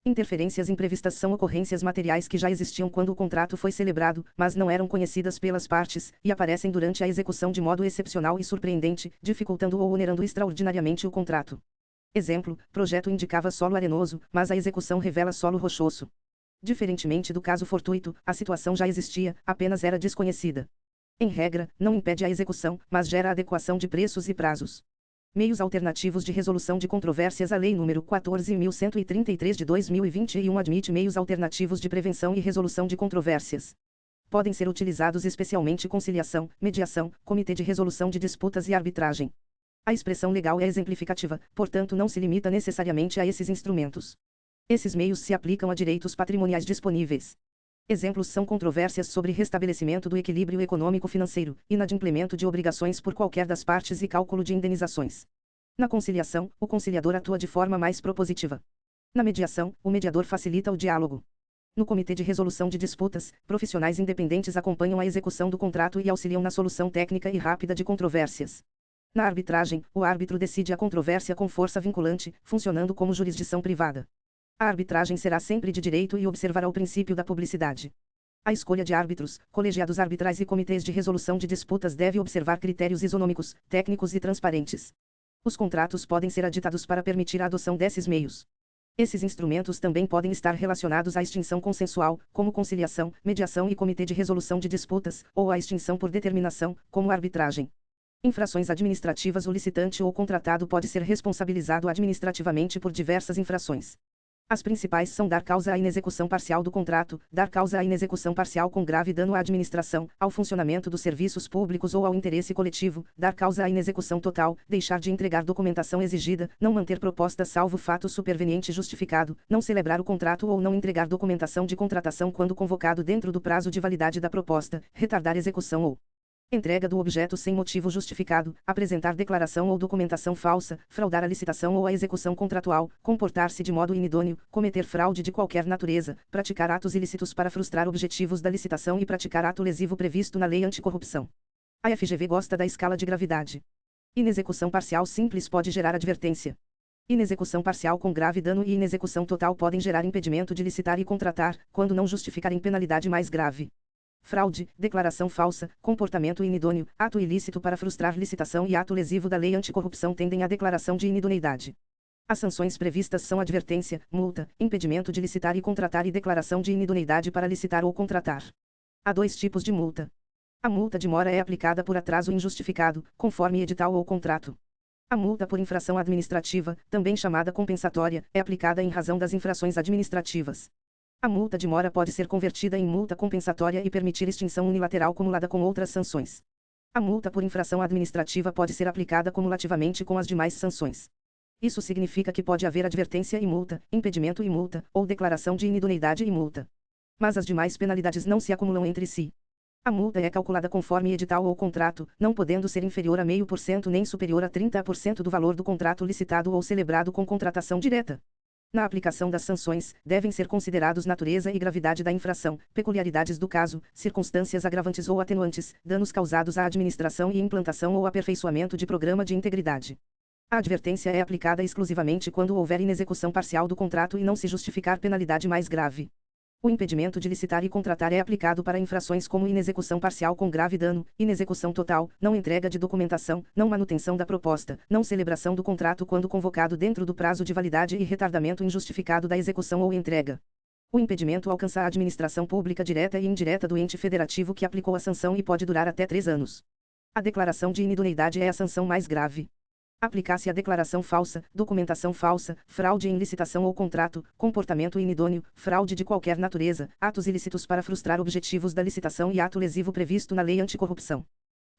Interferências imprevistas são ocorrências materiais que já existiam quando o contrato foi celebrado, mas não eram conhecidas pelas partes, e aparecem durante a execução de modo excepcional e surpreendente, dificultando ou onerando extraordinariamente o contrato. Exemplo, projeto indicava solo arenoso, mas a execução revela solo rochoso. Diferentemente do caso fortuito, a situação já existia, apenas era desconhecida. Em regra, não impede a execução, mas gera adequação de preços e prazos. Meios alternativos de resolução de controvérsias. A Lei nº 14.133 de 2021 admite meios alternativos de prevenção e resolução de controvérsias. Podem ser utilizados especialmente conciliação, mediação, comitê de resolução de disputas e arbitragem. A expressão legal é exemplificativa, portanto não se limita necessariamente a esses instrumentos. Esses meios se aplicam a direitos patrimoniais disponíveis. Exemplos são controvérsias sobre restabelecimento do equilíbrio econômico-financeiro, inadimplemento de obrigações por qualquer das partes e cálculo de indenizações. Na conciliação, o conciliador atua de forma mais propositiva. Na mediação, o mediador facilita o diálogo. No comitê de resolução de disputas, profissionais independentes acompanham a execução do contrato e auxiliam na solução técnica e rápida de controvérsias. Na arbitragem, o árbitro decide a controvérsia com força vinculante, funcionando como jurisdição privada. A arbitragem será sempre de direito e observará o princípio da publicidade. A escolha de árbitros, colegiados arbitrais e comitês de resolução de disputas deve observar critérios isonômicos, técnicos e transparentes. Os contratos podem ser aditados para permitir a adoção desses meios. Esses instrumentos também podem estar relacionados à extinção consensual, como conciliação, mediação e comitê de resolução de disputas, ou à extinção por determinação, como arbitragem. Infrações administrativas. O licitante ou contratado pode ser responsabilizado administrativamente por diversas infrações. As principais são dar causa à inexecução parcial do contrato, dar causa à inexecução parcial com grave dano à administração, ao funcionamento dos serviços públicos ou ao interesse coletivo, dar causa à inexecução total, deixar de entregar documentação exigida, não manter proposta salvo fato superveniente justificado, não celebrar o contrato ou não entregar documentação de contratação quando convocado dentro do prazo de validade da proposta, retardar execução ou entrega do objeto sem motivo justificado, apresentar declaração ou documentação falsa, fraudar a licitação ou a execução contratual, comportar-se de modo inidôneo, cometer fraude de qualquer natureza, praticar atos ilícitos para frustrar objetivos da licitação e praticar ato lesivo previsto na Lei Anticorrupção. A FGV gosta da escala de gravidade. Inexecução parcial simples pode gerar advertência. Inexecução parcial com grave dano e inexecução total podem gerar impedimento de licitar e contratar, quando não justificarem penalidade mais grave. Fraude, declaração falsa, comportamento inidôneo, ato ilícito para frustrar licitação e ato lesivo da Lei Anticorrupção tendem à declaração de inidoneidade. As sanções previstas são advertência, multa, impedimento de licitar e contratar e declaração de inidoneidade para licitar ou contratar. Há 2 tipos de multa. A multa de mora é aplicada por atraso injustificado, conforme edital ou contrato. A multa por infração administrativa, também chamada compensatória, é aplicada em razão das infrações administrativas. A multa de mora pode ser convertida em multa compensatória e permitir extinção unilateral cumulada com outras sanções. A multa por infração administrativa pode ser aplicada cumulativamente com as demais sanções. Isso significa que pode haver advertência e multa, impedimento e multa, ou declaração de inidoneidade e multa. Mas as demais penalidades não se acumulam entre si. A multa é calculada conforme edital ou contrato, não podendo ser inferior a 0,5% nem superior a 30% do valor do contrato licitado ou celebrado com contratação direta. Na aplicação das sanções, devem ser considerados natureza e gravidade da infração, peculiaridades do caso, circunstâncias agravantes ou atenuantes, danos causados à administração e implantação ou aperfeiçoamento de programa de integridade. A advertência é aplicada exclusivamente quando houver inexecução parcial do contrato e não se justificar penalidade mais grave. O impedimento de licitar e contratar é aplicado para infrações como inexecução parcial com grave dano, inexecução total, não entrega de documentação, não manutenção da proposta, não celebração do contrato quando convocado dentro do prazo de validade e retardamento injustificado da execução ou entrega. O impedimento alcança a administração pública direta e indireta do ente federativo que aplicou a sanção e pode durar até 3 anos. A declaração de inidoneidade é a sanção mais grave. Aplicar-se a declaração falsa, documentação falsa, fraude em licitação ou contrato, comportamento inidôneo, fraude de qualquer natureza, atos ilícitos para frustrar objetivos da licitação e ato lesivo previsto na Lei Anticorrupção.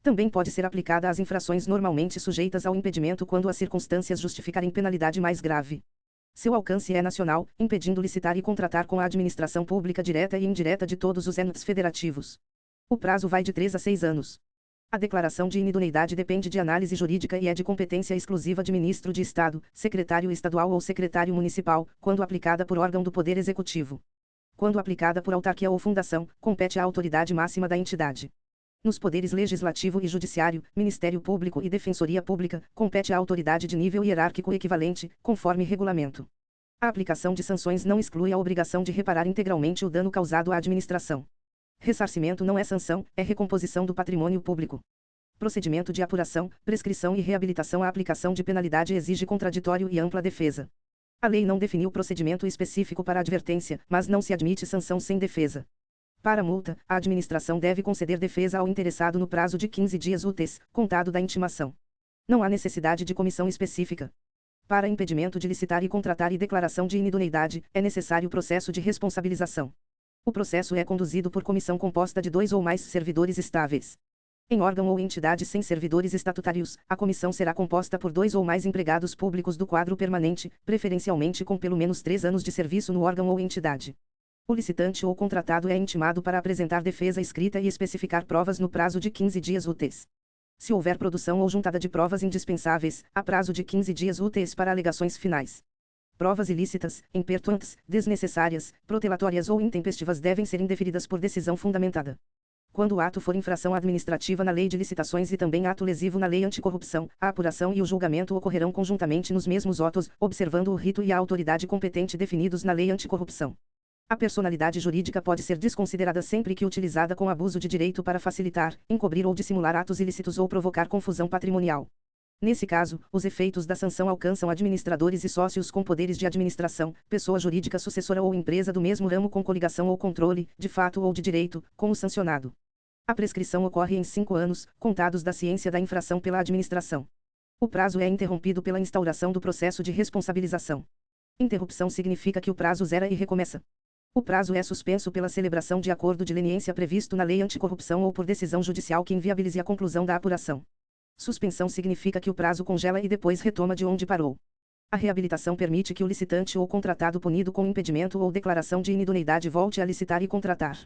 Também pode ser aplicada às infrações normalmente sujeitas ao impedimento quando as circunstâncias justificarem penalidade mais grave. Seu alcance é nacional, impedindo licitar e contratar com a administração pública direta e indireta de todos os entes federativos. O prazo vai de 3 a 6 anos. A declaração de inidoneidade depende de análise jurídica e é de competência exclusiva de ministro de Estado, secretário estadual ou secretário municipal, quando aplicada por órgão do Poder Executivo. Quando aplicada por autarquia ou fundação, compete à autoridade máxima da entidade. Nos poderes legislativo e judiciário, Ministério Público e Defensoria Pública, compete à autoridade de nível hierárquico equivalente, conforme regulamento. A aplicação de sanções não exclui a obrigação de reparar integralmente o dano causado à administração. Ressarcimento não é sanção, é recomposição do patrimônio público. Procedimento de apuração, prescrição e reabilitação. A aplicação de penalidade exige contraditório e ampla defesa. A lei não definiu procedimento específico para a advertência, mas não se admite sanção sem defesa. Para a multa, a administração deve conceder defesa ao interessado no prazo de 15 dias úteis, contado da intimação. Não há necessidade de comissão específica. Para impedimento de licitar e contratar e declaração de inidoneidade, é necessário processo de responsabilização. O processo é conduzido por comissão composta de 2 ou mais servidores estáveis. Em órgão ou entidade sem servidores estatutários, a comissão será composta por 2 ou mais empregados públicos do quadro permanente, preferencialmente com pelo menos 3 anos de serviço no órgão ou entidade. O licitante ou contratado é intimado para apresentar defesa escrita e especificar provas no prazo de 15 dias úteis. Se houver produção ou juntada de provas indispensáveis, há prazo de 15 dias úteis para alegações finais. Provas ilícitas, impertinentes, desnecessárias, protelatórias ou intempestivas devem ser indeferidas por decisão fundamentada. Quando o ato for infração administrativa na Lei de Licitações e também ato lesivo na Lei Anticorrupção, a apuração e o julgamento ocorrerão conjuntamente nos mesmos autos, observando o rito e a autoridade competente definidos na Lei Anticorrupção. A personalidade jurídica pode ser desconsiderada sempre que utilizada com abuso de direito para facilitar, encobrir ou dissimular atos ilícitos ou provocar confusão patrimonial. Nesse caso, os efeitos da sanção alcançam administradores e sócios com poderes de administração, pessoa jurídica sucessora ou empresa do mesmo ramo com coligação ou controle, de fato ou de direito, com o sancionado. A prescrição ocorre em 5 anos, contados da ciência da infração pela administração. O prazo é interrompido pela instauração do processo de responsabilização. Interrupção significa que o prazo zera e recomeça. O prazo é suspenso pela celebração de acordo de leniência previsto na Lei Anticorrupção ou por decisão judicial que inviabilize a conclusão da apuração. Suspensão significa que o prazo congela e depois retoma de onde parou. A reabilitação permite que o licitante ou contratado punido com impedimento ou declaração de inidoneidade volte a licitar e contratar.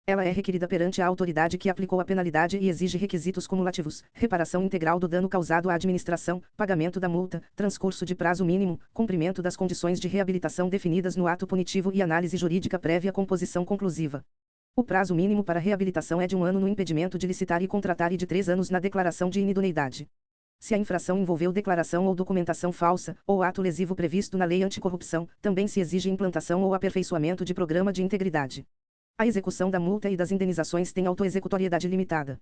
Ela é requerida perante a autoridade que aplicou a penalidade e exige requisitos cumulativos: reparação integral do dano causado à administração, pagamento da multa, transcurso de prazo mínimo, cumprimento das condições de reabilitação definidas no ato punitivo e análise jurídica prévia composição conclusiva. O prazo mínimo para reabilitação é de 1 ano no impedimento de licitar e contratar e de 3 anos na declaração de inidoneidade. Se a infração envolveu declaração ou documentação falsa, ou ato lesivo previsto na Lei Anticorrupção, também se exige implantação ou aperfeiçoamento de programa de integridade. A execução da multa e das indenizações tem autoexecutoriedade limitada.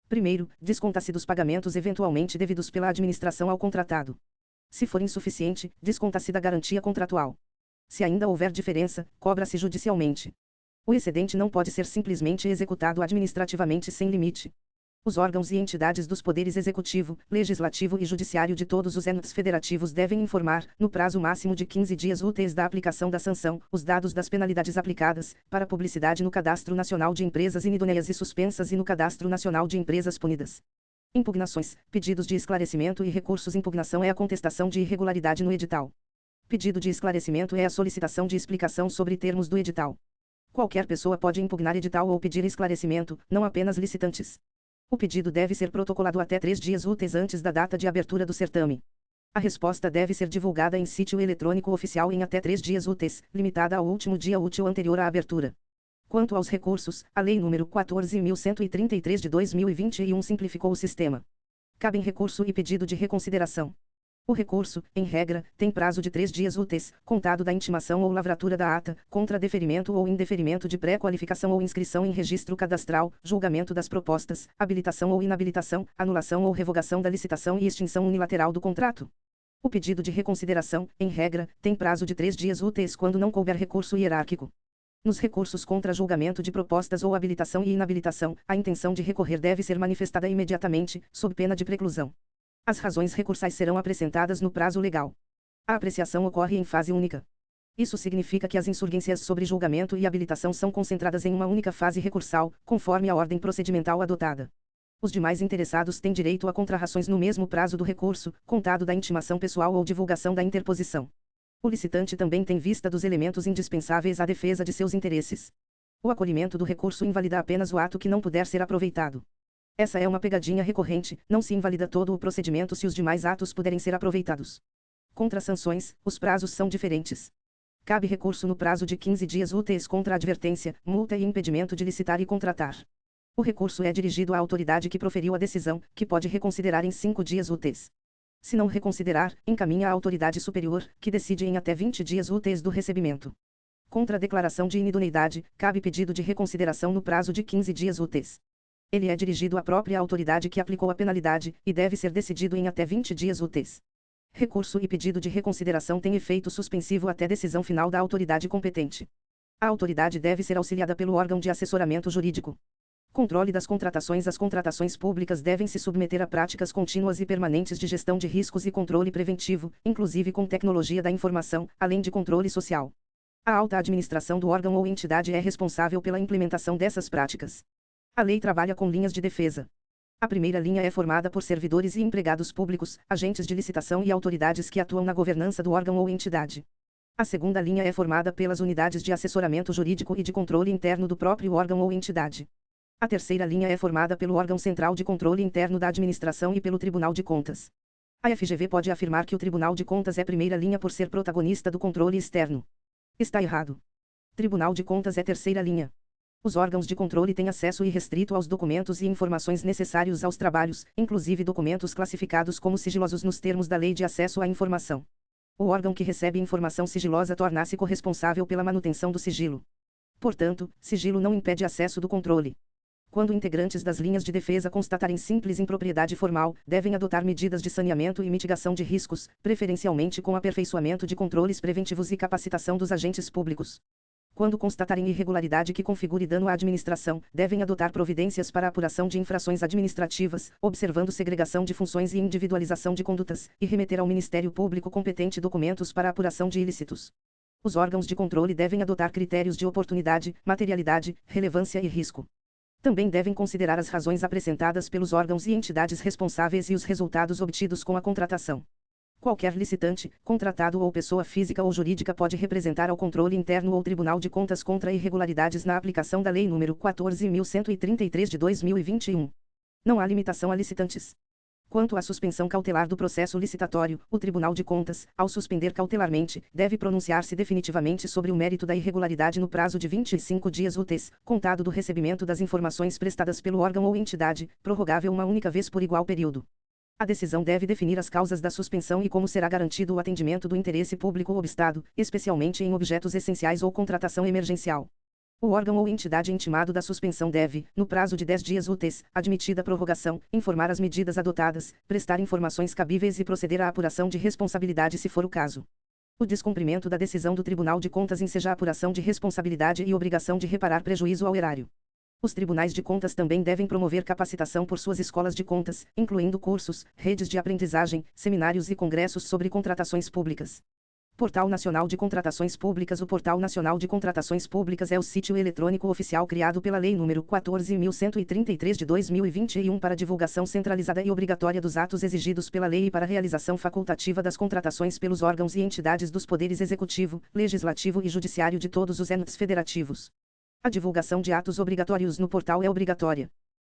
Primeiro, desconta-se dos pagamentos eventualmente devidos pela administração ao contratado. Se for insuficiente, desconta-se da garantia contratual. Se ainda houver diferença, cobra-se judicialmente. O excedente não pode ser simplesmente executado administrativamente sem limite. Os órgãos e entidades dos poderes executivo, legislativo e judiciário de todos os entes federativos devem informar, no prazo máximo de 15 dias úteis da aplicação da sanção, os dados das penalidades aplicadas, para publicidade no Cadastro Nacional de Empresas Inidôneas e Suspensas e no Cadastro Nacional de Empresas Punidas. Impugnações, pedidos de esclarecimento e recursos. Impugnação é a contestação de irregularidade no edital. Pedido de esclarecimento é a solicitação de explicação sobre termos do edital. Qualquer pessoa pode impugnar edital ou pedir esclarecimento, não apenas licitantes. O pedido deve ser protocolado até 3 dias úteis antes da data de abertura do certame. A resposta deve ser divulgada em sítio eletrônico oficial em até 3 dias úteis, limitada ao último dia útil anterior à abertura. Quanto aos recursos, a Lei nº 14.133 de 2021 simplificou o sistema. Cabem recurso e pedido de reconsideração. O recurso, em regra, tem prazo de 3 dias úteis, contado da intimação ou lavratura da ata, contra deferimento ou indeferimento de pré-qualificação ou inscrição em registro cadastral, julgamento das propostas, habilitação ou inabilitação, anulação ou revogação da licitação e extinção unilateral do contrato. O pedido de reconsideração, em regra, tem prazo de 3 dias úteis quando não couber recurso hierárquico. Nos recursos contra julgamento de propostas ou habilitação e inabilitação, a intenção de recorrer deve ser manifestada imediatamente, sob pena de preclusão. As razões recursais serão apresentadas no prazo legal. A apreciação ocorre em fase única. Isso significa que as insurgências sobre julgamento e habilitação são concentradas em uma única fase recursal, conforme a ordem procedimental adotada. Os demais interessados têm direito a contrarrações no mesmo prazo do recurso, contado da intimação pessoal ou divulgação da interposição. O licitante também tem vista dos elementos indispensáveis à defesa de seus interesses. O acolhimento do recurso invalida apenas o ato que não puder ser aproveitado. Essa é uma pegadinha recorrente, não se invalida todo o procedimento se os demais atos puderem ser aproveitados. Contra sanções, os prazos são diferentes. Cabe recurso no prazo de 15 dias úteis contra advertência, multa e impedimento de licitar e contratar. O recurso é dirigido à autoridade que proferiu a decisão, que pode reconsiderar em 5 dias úteis. Se não reconsiderar, encaminha à autoridade superior, que decide em até 20 dias úteis do recebimento. Contra a declaração de inidoneidade, cabe pedido de reconsideração no prazo de 15 dias úteis. Ele é dirigido à própria autoridade que aplicou a penalidade, e deve ser decidido em até 20 dias úteis. Recurso e pedido de reconsideração têm efeito suspensivo até decisão final da autoridade competente. A autoridade deve ser auxiliada pelo órgão de assessoramento jurídico. Controle das contratações. As contratações públicas devem se submeter a práticas contínuas e permanentes de gestão de riscos e controle preventivo, inclusive com tecnologia da informação, além de controle social. A alta administração do órgão ou entidade é responsável pela implementação dessas práticas. A lei trabalha com linhas de defesa. A primeira linha é formada por servidores e empregados públicos, agentes de licitação e autoridades que atuam na governança do órgão ou entidade. A segunda linha é formada pelas unidades de assessoramento jurídico e de controle interno do próprio órgão ou entidade. A terceira linha é formada pelo órgão central de controle interno da administração e pelo Tribunal de Contas. A FGV pode afirmar que o Tribunal de Contas é primeira linha por ser protagonista do controle externo. Está errado. Tribunal de Contas é terceira linha. Os órgãos de controle têm acesso irrestrito aos documentos e informações necessários aos trabalhos, inclusive documentos classificados como sigilosos nos termos da Lei de Acesso à Informação. O órgão que recebe informação sigilosa torna-se corresponsável pela manutenção do sigilo. Portanto, sigilo não impede acesso do controle. Quando integrantes das linhas de defesa constatarem simples impropriedade formal, devem adotar medidas de saneamento e mitigação de riscos, preferencialmente com aperfeiçoamento de controles preventivos e capacitação dos agentes públicos. Quando constatarem irregularidade que configure dano à administração, devem adotar providências para a apuração de infrações administrativas, observando segregação de funções e individualização de condutas, e remeter ao Ministério Público competente documentos para a apuração de ilícitos. Os órgãos de controle devem adotar critérios de oportunidade, materialidade, relevância e risco. Também devem considerar as razões apresentadas pelos órgãos e entidades responsáveis e os resultados obtidos com a contratação. Qualquer licitante, contratado ou pessoa física ou jurídica pode representar ao controle interno ou Tribunal de Contas contra irregularidades na aplicação da Lei nº 14.133 de 2021. Não há limitação a licitantes. Quanto à suspensão cautelar do processo licitatório, o Tribunal de Contas, ao suspender cautelarmente, deve pronunciar-se definitivamente sobre o mérito da irregularidade no prazo de 25 dias úteis, contado do recebimento das informações prestadas pelo órgão ou entidade, prorrogável uma única vez por igual período. A decisão deve definir as causas da suspensão e como será garantido o atendimento do interesse público obstado, especialmente em objetos essenciais ou contratação emergencial. O órgão ou entidade intimado da suspensão deve, no prazo de 10 dias úteis, admitida a prorrogação, informar as medidas adotadas, prestar informações cabíveis e proceder à apuração de responsabilidade se for o caso. O descumprimento da decisão do Tribunal de Contas enseja a apuração de responsabilidade e obrigação de reparar prejuízo ao erário. Os tribunais de contas também devem promover capacitação por suas escolas de contas, incluindo cursos, redes de aprendizagem, seminários e congressos sobre contratações públicas. Portal Nacional de Contratações Públicas. O Portal Nacional de Contratações Públicas é o sítio eletrônico oficial criado pela Lei nº 14.133 de 2021 para divulgação centralizada e obrigatória dos atos exigidos pela lei e para realização facultativa das contratações pelos órgãos e entidades dos poderes executivo, legislativo e judiciário de todos os entes federativos. A divulgação de atos obrigatórios no portal é obrigatória.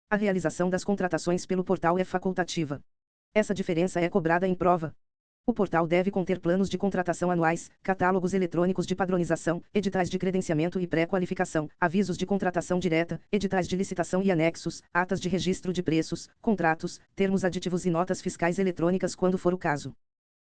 A realização das contratações pelo portal é facultativa. Essa diferença é cobrada em prova. O portal deve conter planos de contratação anuais, catálogos eletrônicos de padronização, editais de credenciamento e pré-qualificação, avisos de contratação direta, editais de licitação e anexos, atas de registro de preços, contratos, termos aditivos e notas fiscais eletrônicas quando for o caso.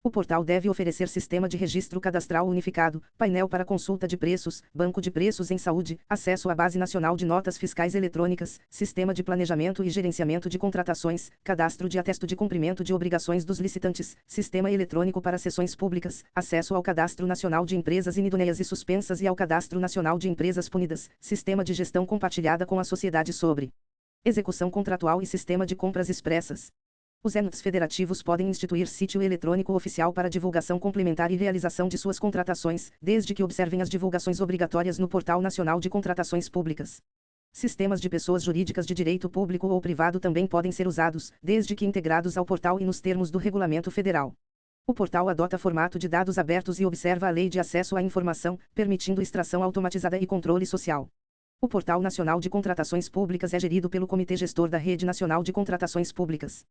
O portal deve oferecer sistema de registro cadastral unificado, painel para consulta de preços, banco de preços em saúde, acesso à base nacional de notas fiscais eletrônicas, sistema de planejamento e gerenciamento de contratações, cadastro de atesto de cumprimento de obrigações dos licitantes, sistema eletrônico para sessões públicas, acesso ao Cadastro Nacional de Empresas inidôneas e suspensas e ao Cadastro Nacional de Empresas punidas, sistema de gestão compartilhada com a sociedade sobre execução contratual e sistema de compras expressas. Os entes federativos podem instituir sítio eletrônico oficial para divulgação complementar e realização de suas contratações, desde que observem as divulgações obrigatórias no Portal Nacional de Contratações Públicas. Sistemas de pessoas jurídicas de direito público ou privado também podem ser usados, desde que integrados ao portal e nos termos do Regulamento Federal. O portal adota formato de dados abertos e observa a Lei de Acesso à Informação, permitindo extração automatizada e controle social. O Portal Nacional de Contratações Públicas é gerido pelo Comitê Gestor da Rede Nacional de Contratações Públicas.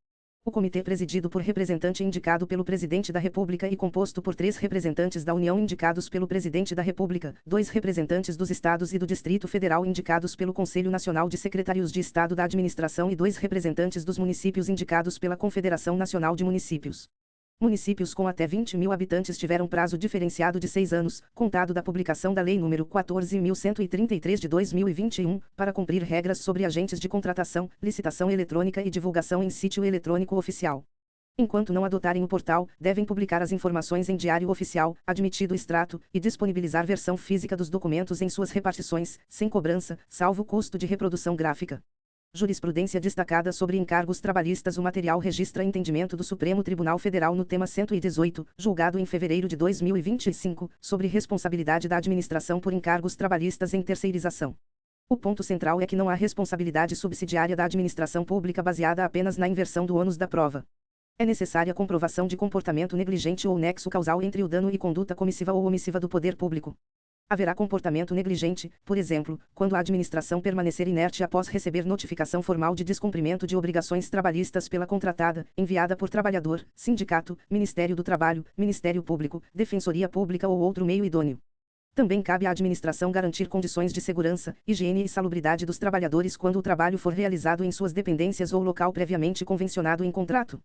O comitê presidido por representante indicado pelo Presidente da República e composto por 3 representantes da União indicados pelo Presidente da República, 2 representantes dos Estados e do Distrito Federal indicados pelo Conselho Nacional de Secretários de Estado da Administração e 2 representantes dos municípios indicados pela Confederação Nacional de Municípios. Municípios com até 20.000 habitantes tiveram prazo diferenciado de 6 anos, contado da publicação da Lei nº 14.133 de 2021, para cumprir regras sobre agentes de contratação, licitação eletrônica e divulgação em sítio eletrônico oficial. Enquanto não adotarem o portal, devem publicar as informações em Diário Oficial, admitido extrato, e disponibilizar versão física dos documentos em suas repartições, sem cobrança, salvo custo de reprodução gráfica. Jurisprudência destacada sobre encargos trabalhistas. O material registra entendimento do Supremo Tribunal Federal no tema 118, julgado em fevereiro de 2025, sobre responsabilidade da administração por encargos trabalhistas em terceirização. O ponto central é que não há responsabilidade subsidiária da administração pública baseada apenas na inversão do ônus da prova. É necessária a comprovação de comportamento negligente ou nexo causal entre o dano e conduta comissiva ou omissiva do poder público. Haverá comportamento negligente, por exemplo, quando a administração permanecer inerte após receber notificação formal de descumprimento de obrigações trabalhistas pela contratada, enviada por trabalhador, sindicato, Ministério do Trabalho, Ministério Público, Defensoria Pública ou outro meio idôneo. Também cabe à administração garantir condições de segurança, higiene e salubridade dos trabalhadores quando o trabalho for realizado em suas dependências ou local previamente convencionado em contrato.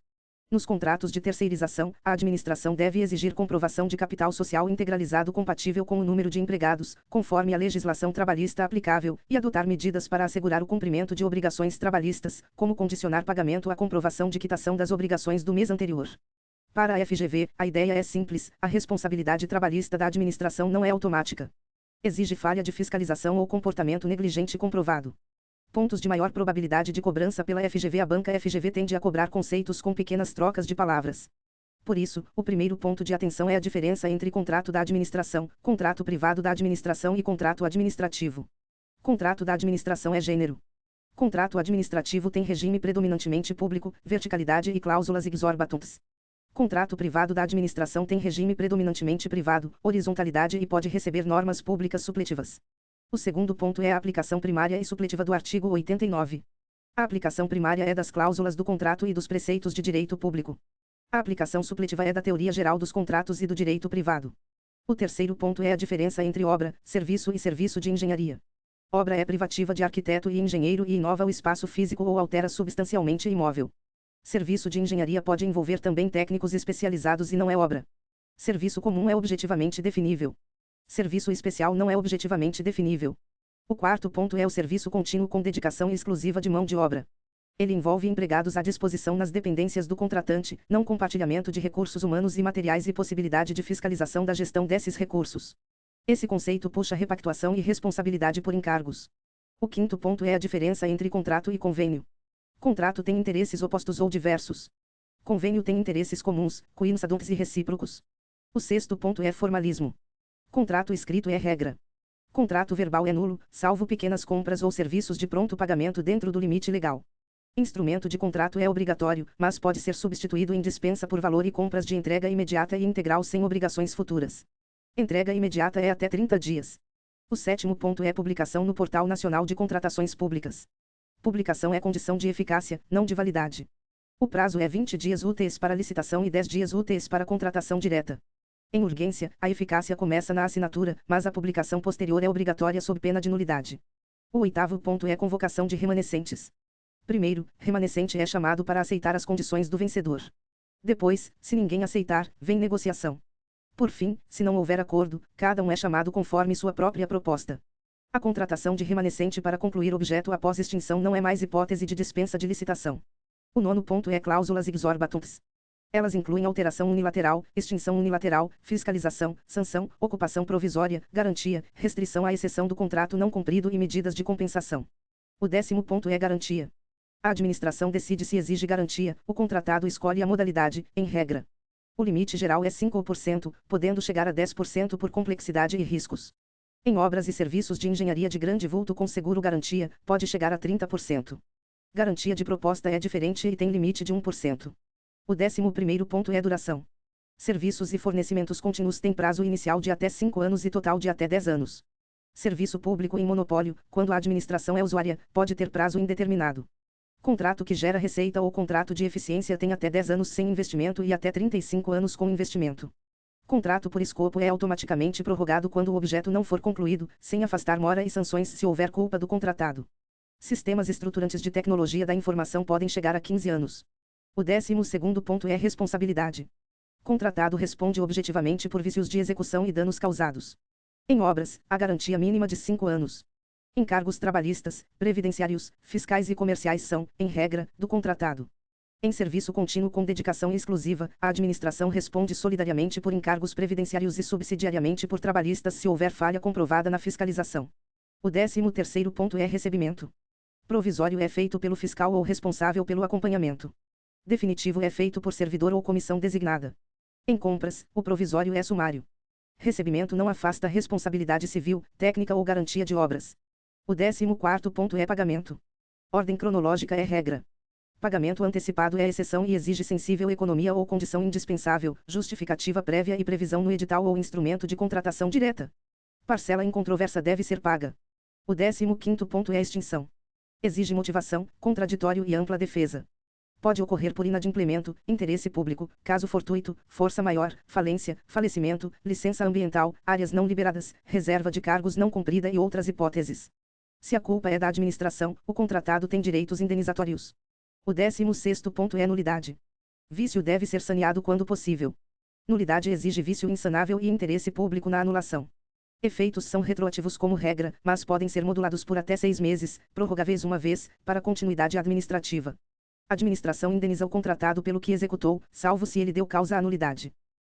Nos contratos de terceirização, a administração deve exigir comprovação de capital social integralizado compatível com o número de empregados, conforme a legislação trabalhista aplicável, e adotar medidas para assegurar o cumprimento de obrigações trabalhistas, como condicionar pagamento à comprovação de quitação das obrigações do mês anterior. Para a FGV, a ideia é simples: a responsabilidade trabalhista da administração não é automática. Exige falha de fiscalização ou comportamento negligente comprovado. Pontos de maior probabilidade de cobrança pela FGV. A banca FGV tende a cobrar conceitos com pequenas trocas de palavras. Por isso, o primeiro ponto de atenção é a diferença entre contrato da administração, contrato privado da administração e contrato administrativo. Contrato da administração é gênero. Contrato administrativo tem regime predominantemente público, verticalidade e cláusulas exorbitantes. Contrato privado da administração tem regime predominantemente privado, horizontalidade e pode receber normas públicas supletivas. O segundo ponto é a aplicação primária e supletiva do artigo 89. A aplicação primária é das cláusulas do contrato e dos preceitos de direito público. A aplicação supletiva é da teoria geral dos contratos e do direito privado. O terceiro ponto é a diferença entre obra, serviço e serviço de engenharia. Obra é privativa de arquiteto e engenheiro e inova o espaço físico ou altera substancialmente imóvel. Serviço de engenharia pode envolver também técnicos especializados e não é obra. Serviço comum é objetivamente definível. Serviço especial não é objetivamente definível. O quarto ponto é o serviço contínuo com dedicação exclusiva de mão de obra. Ele envolve empregados à disposição nas dependências do contratante, não compartilhamento de recursos humanos e materiais e possibilidade de fiscalização da gestão desses recursos. Esse conceito puxa repactuação e responsabilidade por encargos. O quinto ponto é a diferença entre contrato e convênio. Contrato tem interesses opostos ou diversos. Convênio tem interesses comuns, coincidentes e recíprocos. O sexto ponto é formalismo. Contrato escrito é regra. Contrato verbal é nulo, salvo pequenas compras ou serviços de pronto pagamento dentro do limite legal. Instrumento de contrato é obrigatório, mas pode ser substituído em dispensa por valor e compras de entrega imediata e integral sem obrigações futuras. Entrega imediata é até 30 dias. O sétimo ponto é publicação no Portal Nacional de Contratações Públicas. Publicação é condição de eficácia, não de validade. O prazo é 20 dias úteis para licitação e 10 dias úteis para contratação direta. Em urgência, a eficácia começa na assinatura, mas a publicação posterior é obrigatória sob pena de nulidade. O 8º ponto é convocação de remanescentes. Primeiro, remanescente é chamado para aceitar as condições do vencedor. Depois, se ninguém aceitar, vem negociação. Por fim, se não houver acordo, cada um é chamado conforme sua própria proposta. A contratação de remanescente para concluir objeto após extinção não é mais hipótese de dispensa de licitação. O 9º ponto é cláusulas exorbitantes. Elas incluem alteração unilateral, extinção unilateral, fiscalização, sanção, ocupação provisória, garantia, restrição à exceção do contrato não cumprido e medidas de compensação. O 10º ponto é garantia. A administração decide se exige garantia, o contratado escolhe a modalidade, em regra. O limite geral é 5%, podendo chegar a 10% por complexidade e riscos. Em obras e serviços de engenharia de grande vulto com seguro-garantia, pode chegar a 30%. Garantia de proposta é diferente e tem limite de 1%. O 11º ponto é duração. Serviços e fornecimentos contínuos têm prazo inicial de até 5 anos e total de até 10 anos. Serviço público em monopólio, quando a administração é usuária, pode ter prazo indeterminado. Contrato que gera receita ou contrato de eficiência tem até 10 anos sem investimento e até 35 anos com investimento. Contrato por escopo é automaticamente prorrogado quando o objeto não for concluído, sem afastar mora e sanções se houver culpa do contratado. Sistemas estruturantes de tecnologia da informação podem chegar a 15 anos. O 12º ponto é responsabilidade. Contratado responde objetivamente por vícios de execução e danos causados. Em obras, a garantia mínima de 5 anos. Encargos trabalhistas, previdenciários, fiscais e comerciais são, em regra, do contratado. Em serviço contínuo com dedicação exclusiva, a administração responde solidariamente por encargos previdenciários e subsidiariamente por trabalhistas se houver falha comprovada na fiscalização. O 13º ponto é recebimento. Provisório é feito pelo fiscal ou responsável pelo acompanhamento. Definitivo é feito por servidor ou comissão designada. Em compras, o provisório é sumário. Recebimento não afasta responsabilidade civil, técnica ou garantia de obras. O 14º ponto é pagamento. Ordem cronológica é regra. Pagamento antecipado é exceção e exige sensível economia ou condição indispensável, justificativa prévia e previsão no edital ou instrumento de contratação direta. Parcela incontroversa deve ser paga. O 15º ponto é extinção. Exige motivação, contraditório e ampla defesa. Pode ocorrer por inadimplemento, interesse público, caso fortuito, força maior, falência, falecimento, licença ambiental, áreas não liberadas, reserva de cargos não cumprida e outras hipóteses. Se a culpa é da administração, o contratado tem direitos indenizatórios. O 16º ponto é nulidade. Vício deve ser saneado quando possível. Nulidade exige vício insanável e interesse público na anulação. Efeitos são retroativos como regra, mas podem ser modulados por até 6 meses, prorrogáveis uma vez, para continuidade administrativa. A administração indeniza o contratado pelo que executou, salvo se ele deu causa à nulidade.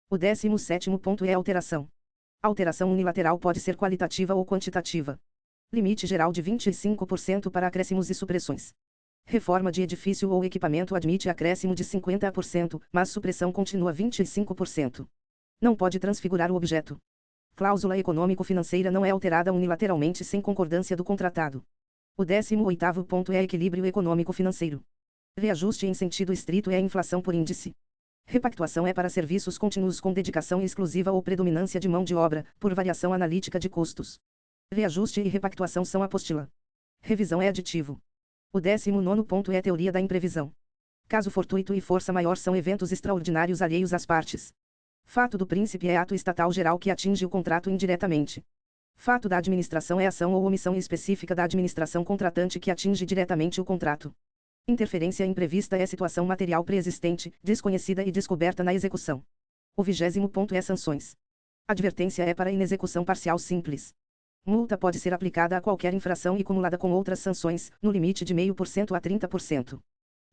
O 17º ponto é alteração. A alteração unilateral pode ser qualitativa ou quantitativa. Limite geral de 25% para acréscimos e supressões. Reforma de edifício ou equipamento admite acréscimo de 50%, mas supressão continua 25%. Não pode transfigurar o objeto. Cláusula econômico-financeira não é alterada unilateralmente sem concordância do contratado. O 18º ponto é equilíbrio econômico-financeiro. Reajuste em sentido estrito é a inflação por índice. Repactuação é para serviços contínuos com dedicação exclusiva ou predominância de mão de obra, por variação analítica de custos. Reajuste e repactuação são apostila. Revisão é aditivo. O 19º ponto é teoria da imprevisão. Caso fortuito e força maior são eventos extraordinários alheios às partes. Fato do príncipe é ato estatal geral que atinge o contrato indiretamente. Fato da administração é ação ou omissão específica da administração contratante que atinge diretamente o contrato. Interferência imprevista é situação material preexistente, desconhecida e descoberta na execução. O 20º ponto é sanções. Advertência é para inexecução parcial simples. Multa pode ser aplicada a qualquer infração e cumulada com outras sanções, no limite de 0,5% a 30%.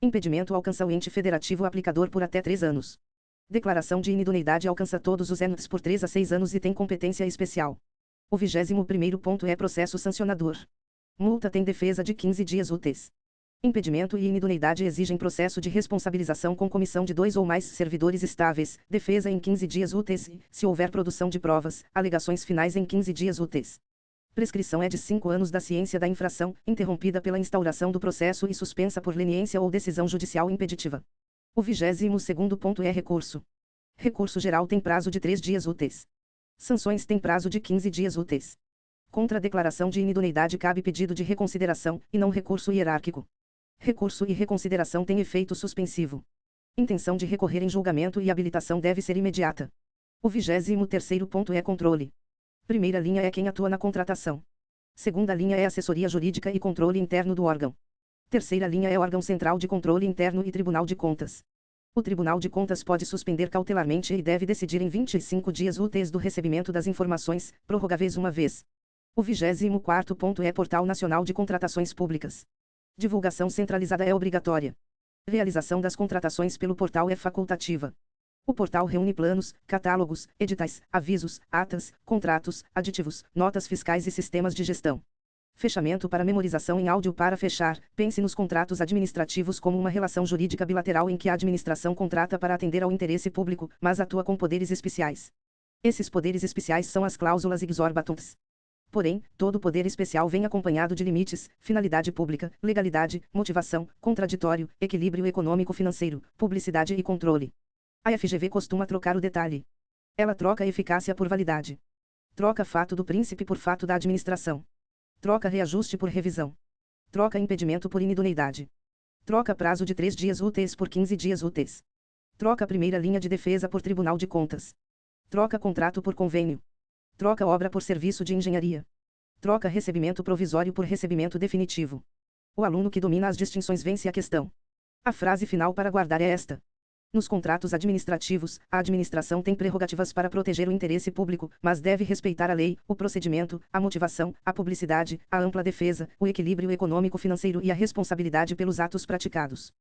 Impedimento alcança o ente federativo aplicador por até 3 anos. Declaração de inidoneidade alcança todos os entes por 3 a 6 anos e tem competência especial. O 21º ponto é processo sancionador. Multa tem defesa de 15 dias úteis. Impedimento e inidoneidade exigem processo de responsabilização com comissão de 2 ou mais servidores estáveis, defesa em 15 dias úteis e, se houver produção de provas, alegações finais em 15 dias úteis. Prescrição é de 5 anos da ciência da infração, interrompida pela instauração do processo e suspensa por leniência ou decisão judicial impeditiva. O 22º ponto é recurso. Recurso geral tem prazo de 3 dias úteis. Sanções têm prazo de 15 dias úteis. Contra a declaração de inidoneidade cabe pedido de reconsideração, e não recurso hierárquico. Recurso e reconsideração têm efeito suspensivo. Intenção de recorrer em julgamento e habilitação deve ser imediata. O 23º ponto é controle. Primeira linha é quem atua na contratação. Segunda linha é assessoria jurídica e controle interno do órgão. Terceira linha é órgão central de controle interno e Tribunal de Contas. O Tribunal de Contas pode suspender cautelarmente e deve decidir em 25 dias úteis do recebimento das informações, prorrogáveis uma vez. O 24º ponto é Portal Nacional de Contratações Públicas. Divulgação centralizada é obrigatória. Realização das contratações pelo portal é facultativa. O portal reúne planos, catálogos, editais, avisos, atas, contratos, aditivos, notas fiscais e sistemas de gestão. Fechamento para memorização em áudio. Para fechar, pense nos contratos administrativos como uma relação jurídica bilateral em que a administração contrata para atender ao interesse público, mas atua com poderes especiais. Esses poderes especiais são as cláusulas exorbitantes. Porém, todo poder especial vem acompanhado de limites, finalidade pública, legalidade, motivação, contraditório, equilíbrio econômico-financeiro, publicidade e controle. A FGV costuma trocar o detalhe. Ela troca eficácia por validade. Troca fato do príncipe por fato da administração. Troca reajuste por revisão. Troca impedimento por inidoneidade. Troca prazo de 3 dias úteis por 15 dias úteis. Troca primeira linha de defesa por Tribunal de Contas. Troca contrato por convênio. Troca obra por serviço de engenharia. Troca recebimento provisório por recebimento definitivo. O aluno que domina as distinções vence a questão. A frase final para guardar é esta. Nos contratos administrativos, a administração tem prerrogativas para proteger o interesse público, mas deve respeitar a lei, o procedimento, a motivação, a publicidade, a ampla defesa, o equilíbrio econômico-financeiro e a responsabilidade pelos atos praticados.